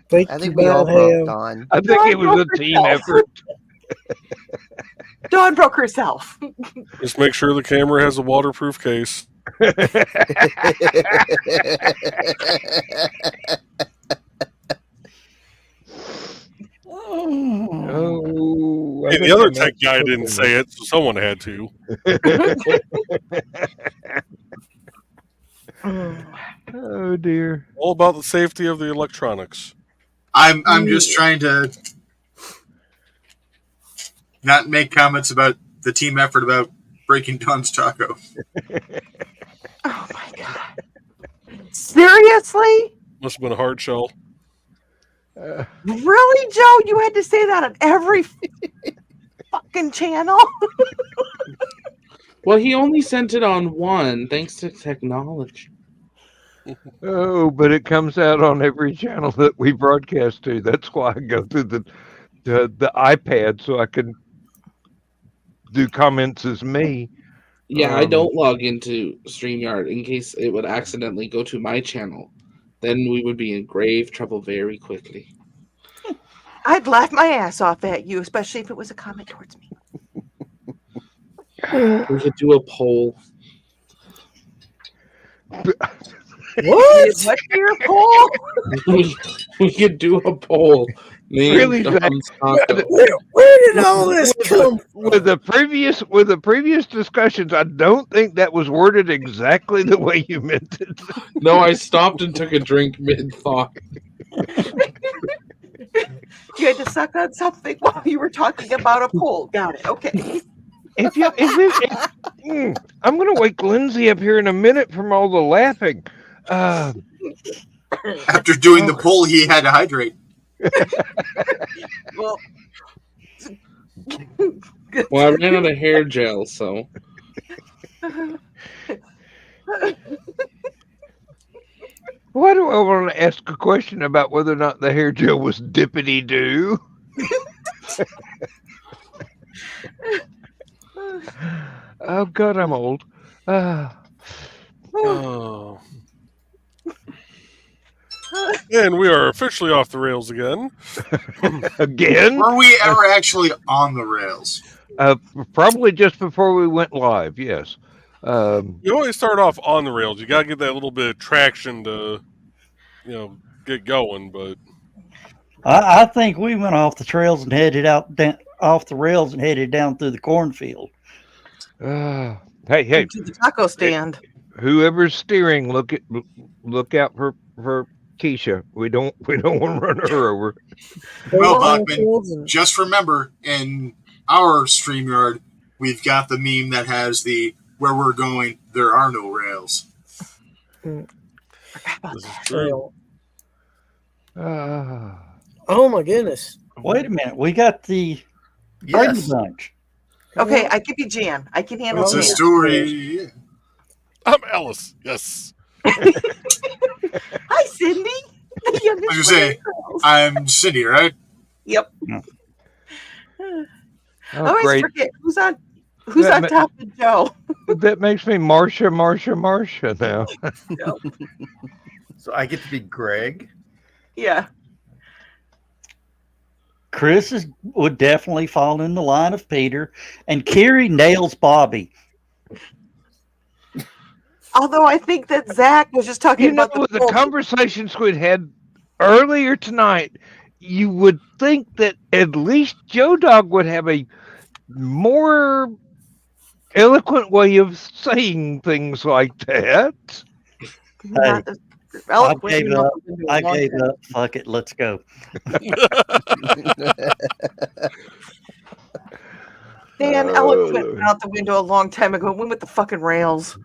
Think I think we about all broke how Dawn. I think it was a team effort. Dawn broke herself. Just make sure the camera has a waterproof case. Oh, I Hey, think the other I tech might guy put didn't them say it, so someone had to. Oh dear. All about the safety of the electronics. I'm just trying to not make comments about the team effort about breaking Don's taco. Oh my god. Seriously? Must have been a hard shell. Really, Joe? You had to say that on every fucking channel? Well, he only sent it on one, thanks to technology. Oh, but it comes out on every channel that we broadcast to. That's why I go through the iPad so I can do comments as me. Yeah, I don't log into StreamYard in case it would accidentally go to my channel. Then we would be in grave trouble very quickly. I'd laugh my ass off at you, especially if it was a comment towards me. We could do a poll. what? What's your poll? We could do a poll. Really, Zach? Don's taco. Where did all this come from? With the previous discussions, I don't think that was worded exactly the way you meant it. No, I stopped and took a drink mid-thought. You had to suck on something while you were talking about a poll. Got it. Okay. I'm going to wake Lindsay up here in a minute from all the laughing. After doing the poll, he had to hydrate. Well, Well, I ran out of hair gel, so. Why do I want to ask a question about whether or not the hair gel was dippity doo? Oh God, I'm old. Oh. And we are officially off the rails again. Again? Were we ever actually on the rails? Probably just before we went live, yes. You always start off on the rails. You got to get that little bit of traction to, get going. But I think we went off the trails and headed off the rails and headed down through the cornfield. Hey, To the taco stand. whoever's steering, look out for Keisha. We don't want to run her over. Well, Bachman, just remember, in our StreamYard, we've got the meme that has the where we're going, there are no rails. Mm. this is true. Oh my goodness. Wait a minute. We got the Brady Yes. Bunch. Okay, I give you Jan. I can handle It's a Jan. story. I'm Alice. Yes. Hi, Cindy. I was gonna say, I'm Cindy, right? Yep. No. I Oh, always great. forget who's That on top of Joe. That makes me Marcia now. So I get to be Greg. Yeah. Chris would definitely fall in the line of Peter, and Carrie nails Bobby. Although I think that Zach was just talking about With the conversations we'd had earlier tonight, you would think that at least Joe Dog would have a more eloquent way of saying things like that. Not the- I eloquent gave enough up. to do a I long gave time. up. Fuck it. Let's go. Dan, eloquent went out the window a long time ago. Went with the fucking rails.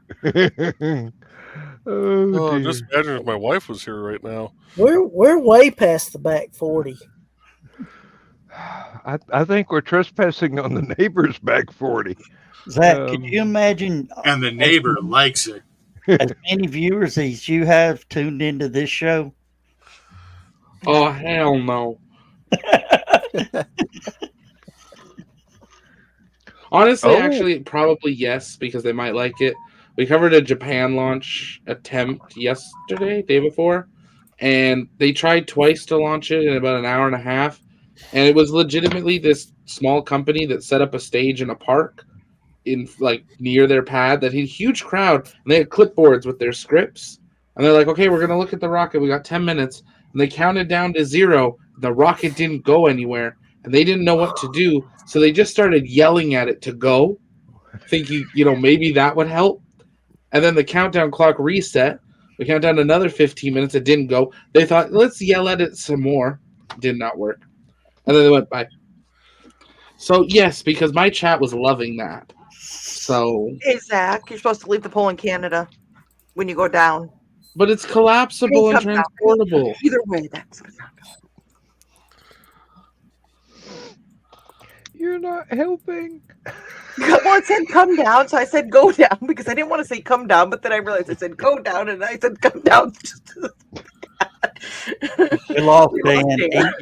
Oh, dear. just imagine if my wife was here right now. We're way past the back 40. I think we're trespassing on the neighbor's back 40. Zach, could you imagine And the neighbor likes it. as many viewers as you have tuned into this show? Oh, hell no. Honestly, Oh. actually, probably yes, because they might like it. We covered a Japan launch attempt day before, and they tried twice to launch it in about an hour and a half. And it was legitimately this small company that set up a stage in a park in near their pad that had a huge crowd, and they had clipboards with their scripts. And they're like, okay, we're gonna look at the rocket. We got 10 minutes. And they counted down to 0. The rocket didn't go anywhere, and they didn't know what to do. So they just started yelling at it to go, thinking, maybe that would help. And then the countdown clock reset. We count down another 15 minutes. It didn't go. They thought, let's yell at it some more. Did not work. And then they went by. So, yes, because my chat was loving that. So, Hey, Zach, you're supposed to leave the pole in Canada when you go down. but it's collapsible and Come down. transportable. Either way, that's You're not helping. well, it said come down, so I said go down because I didn't want to say come down, but then I realized it said go down, and I said come down. We lost Dan. Dan.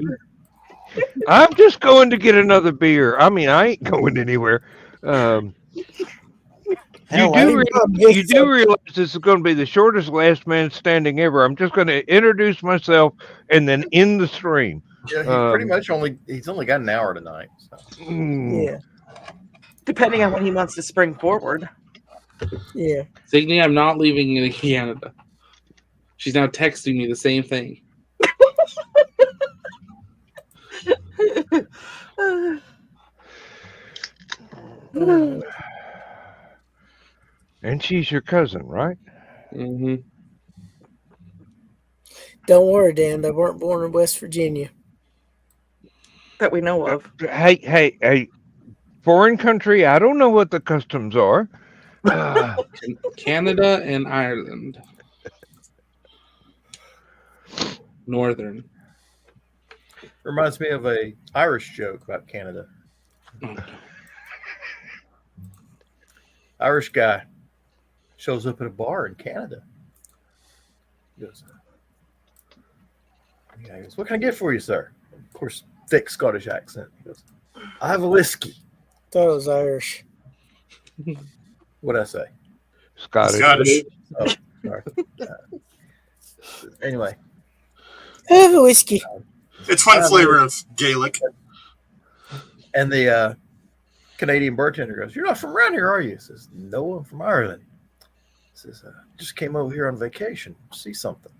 I'm just going to get another beer. I mean, I ain't going anywhere. Hell, You do realize this is going to be the shortest last man standing ever. I'm just going to introduce myself and then end the stream. Yeah, he's only got an hour tonight. So. Yeah. Depending on when he wants to spring forward. Yeah. Signy, I'm not leaving in Canada. She's now texting me the same thing. And she's your cousin, right? Mm-hmm. Don't worry, Dan. They weren't born in West Virginia. That we know of. Hey, foreign country. I don't know what the customs are. Canada and Ireland. Northern. Reminds me of a Irish joke about Canada. Oh, Irish guy shows up at a bar in Canada. He goes, what can I get for you, sir? Of course, thick Scottish accent. He goes, I have a whiskey. Thought it was Irish. What'd I say? Scottish. Scottish. Oh, sorry. Anyway, Have a whiskey. It's one flavor of Gaelic. and the Canadian bartender goes, "You're not from around here, are you?" He says, "No, I'm from Ireland." He says, "Just came over here on vacation. See something."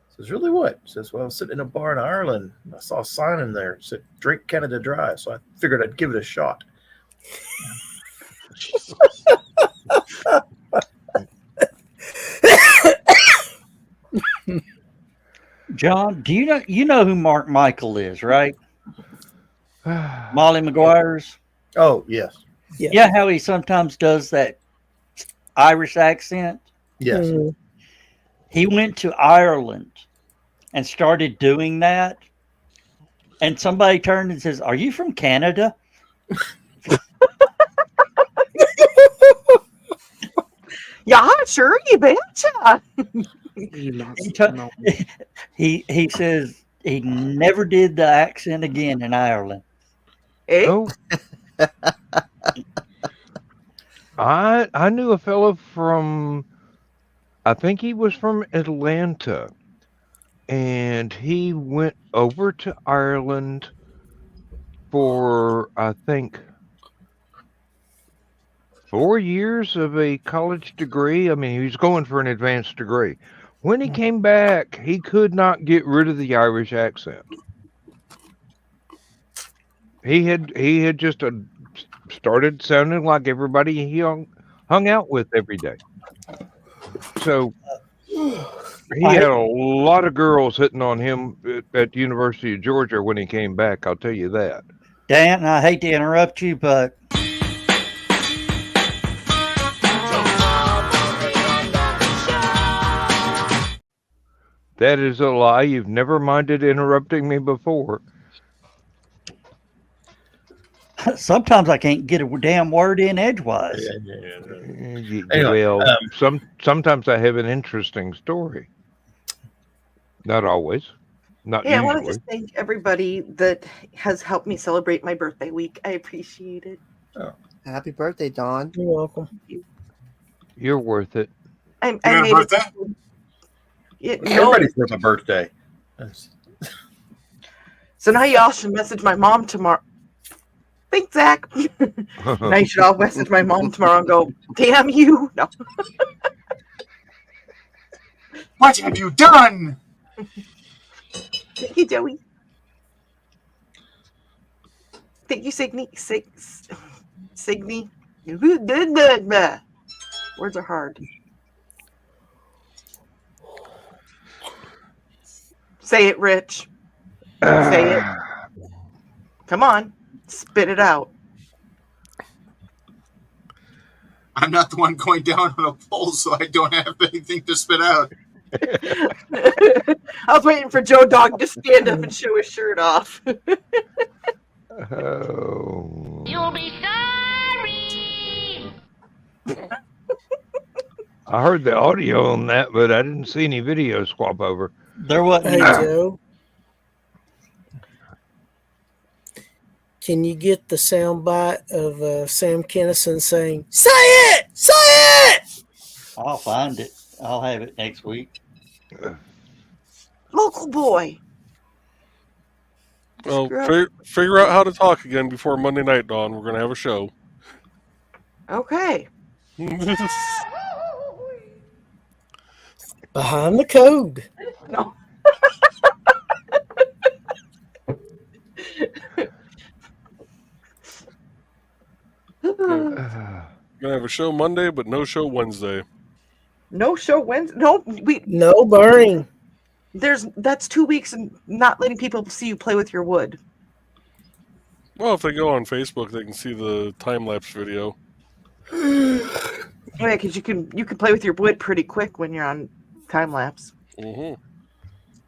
He says, "Really, what?" He says, "Well, I was sitting in a bar in Ireland. And I saw a sign in there that said, 'Drink Canada Dry.' So I figured I'd give it a shot." John, do you know who Mark Michael is, right? Molly McGuire's. Oh, yes. Yeah, how he sometimes does that Irish accent. Yes. Mhm. He went to Ireland and started doing that. And somebody turned and says, "Are you from Canada?" Yeah, sure, you betcha. You not, He t- no. He says he never did the accent again in Ireland. Eh? Oh, I knew a fellow from, I think he was from Atlanta, and he went over to Ireland for, I think, 4 years of a college degree. I mean, he was going for an advanced degree. When he came back, he could not get rid of the Irish accent. He had just started sounding like everybody he hung out with every day. So he had a lot of girls hitting on him at University of Georgia when he came back. I'll tell you that. Dan, I hate to interrupt you, but That is a lie. You've never minded interrupting me before. sometimes I can't get a damn word in edgewise. Anyway, Well, sometimes I have an interesting story. Not always. Not Yeah, I want to usually. just thank everybody that has helped me celebrate my birthday week. I appreciate it. Happy birthday, Dawn. You're welcome. You're worth it. I You got a made birthday? it. No, Everybody's for the birthday. so now y'all should message my mom tomorrow. Thanks, Zach. Now you should all message my mom tomorrow and go, "Damn you!" No, What have you done? thank you, Joey. Thank you, Signy. Signy. Words are hard. Say it, Rich. Say it. Come on. Spit it out. I'm not the one going down on a pole, so I don't have anything to spit out. I was waiting for Joe Dog to stand up and show his shirt off. Oh. You'll be sorry. I heard the audio on that, but I didn't see any video swap over. There wasn't. Hey, Joe. Can you get the sound bite of Sam Kennison saying, "Say it! Say it!" I'll find it. I'll have it next week. Local boy. Well, Screw figure out how to talk again before Monday night, Dawn. We're going to have a show. Okay. Behind the code. No. Going to have a show Monday, but no show Wednesday. No show Wednesday. No, No burning. that's 2 weeks and not letting people see you play with your wood. Well, if they go on Facebook, they can see the time-lapse video. Yeah, because you can play with your wood pretty quick when you're on time lapse. Mm-hmm.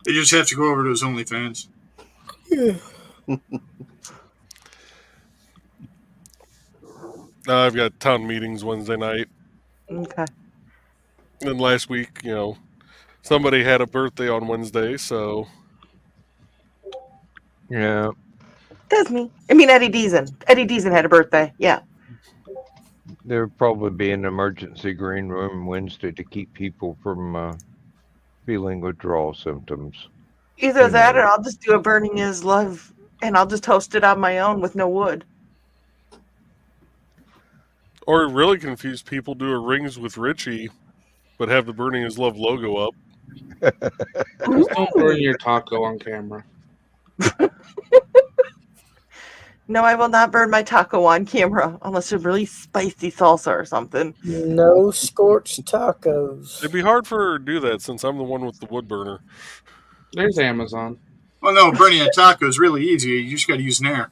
They just have to go over to his OnlyFans. I've got town meetings Wednesday night. Okay. And last week, somebody had a birthday on Wednesday, so... Yeah. That's me. I mean, Eddie Deason. Eddie Deason had a birthday. Yeah. There'd probably be an emergency green room Wednesday to keep people from feeling withdrawal symptoms. Either Who that, or knows? I'll just do a burning is love, and I'll just toast it on my own with no wood. Or really confused people do a rings with Richie, but have the Burning His Love logo up. Just don't burn your taco on camera. No, I will not burn my taco on camera unless it's really spicy salsa or something. No scorched tacos. It'd be hard for her to do that since I'm the one with the wood burner. There's Amazon. Well, no, burning a taco is really easy. You just got to use an air.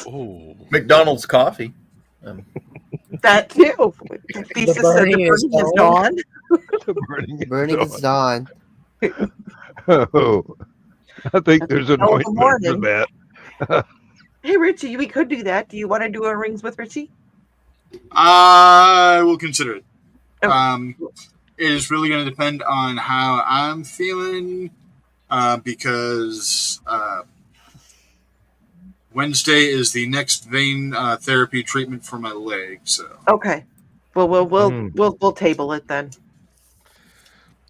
Oh, McDonald's coffee. That too. The thesis said the burning burning is is dawn. The burning is Burning is dawn. dawn. Oh, I think there's an hell of the ointment for morning. that. Hey, Richie, we could do that. Do you want to do a rings with Richie? I will consider it. Okay. It is really going to depend on how I'm feeling because Wednesday is the next vein therapy treatment for my leg. So, Okay. Well, we'll table it then.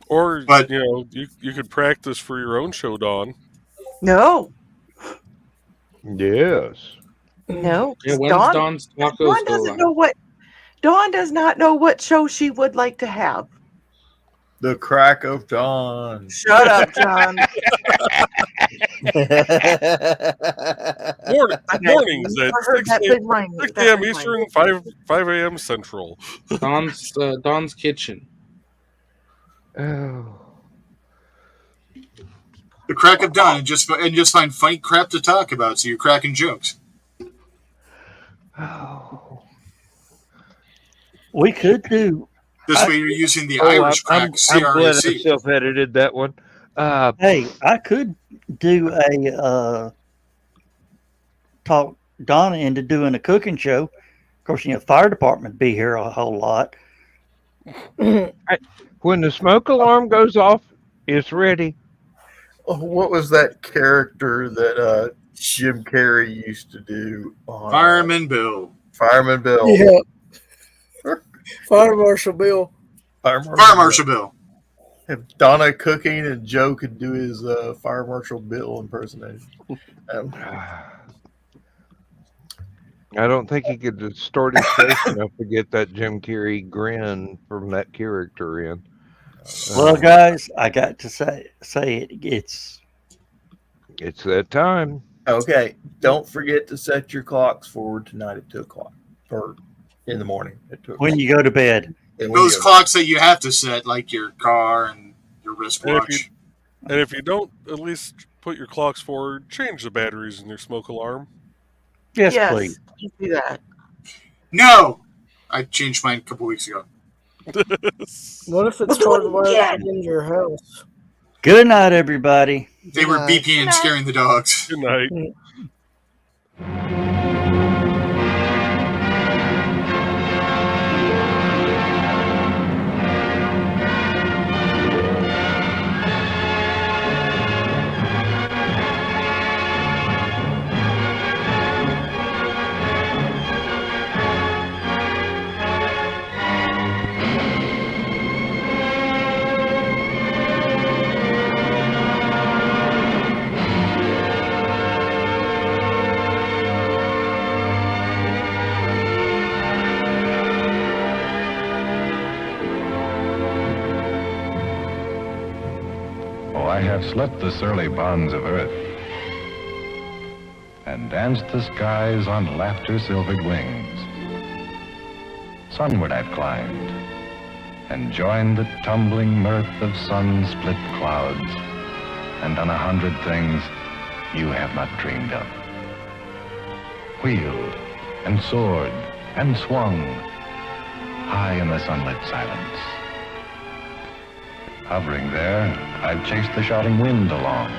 or But- you could practice for your own show, Dawn. No, Yes. no. Yeah, when's Dawn, Dawn's tacos Dawn go doesn't live? know what. Dawn does not know what show she would like to have. The crack of dawn. Shut up, John. Mornings at Never heard 6 that a.m. big rhyme. 6 that a.m. big Eastern, rhyme. 5 a.m. Central. Dawn's kitchen. Oh. the crack of dawn, and just find funny crap to talk about. So you're cracking jokes. Oh. We could do. This way, you're using the Oh, Irish I'm crack, glad I CRAC. self-edited that one. Hey, I could do a talk Donna into doing a cooking show. Of course, fire department would be here a whole lot. When the smoke alarm goes off, it's ready. Oh, what was that character that Jim Carrey used to do on Fireman Bill. Fireman Bill? Yeah. Fire Marshal Bill. Fire Fire Marshal Bill. Have Donna cooking and Joe could do his Fire Marshal Bill impersonation. I don't think he could distort his face enough to get that Jim Carrey grin from that character in. Well, guys, I got to say it. It's that time. Okay, don't forget to set your clocks forward tonight at 2 o'clock or in the morning at 2 o'clock. When you go to bed. And when Those you- clocks that you have to set, like your car and your wristwatch. And if you don't at least put your clocks forward, change the batteries in your smoke alarm. Yes, Yes, please. please do that. No! I changed mine a couple weeks ago. What if it's hardwired in your house? Good night, everybody. They were Yeah. beeping and scaring the dogs. Good night. Oh, I have slept the surly bonds of earth and danced the skies on laughter-silvered wings. Sunward I've climbed and joined the tumbling mirth of sun-split clouds and done 100 things you have not dreamed of. Wheeled and soared and swung high in the sunlit silence. Hovering there, I've chased the shouting wind along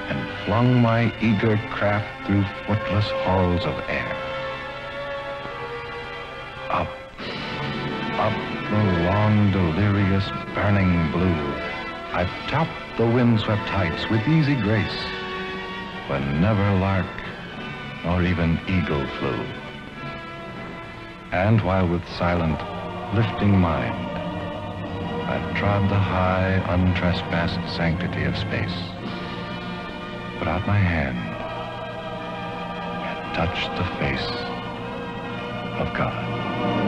and flung my eager craft through footless halls of air. Up, up the long, delirious, burning blue, I've topped the windswept heights with easy grace, when never lark nor even eagle flew. And while with silent, lifting mind, I've trod the high, untrespassed sanctity of space, put out my hand and touched the face of God.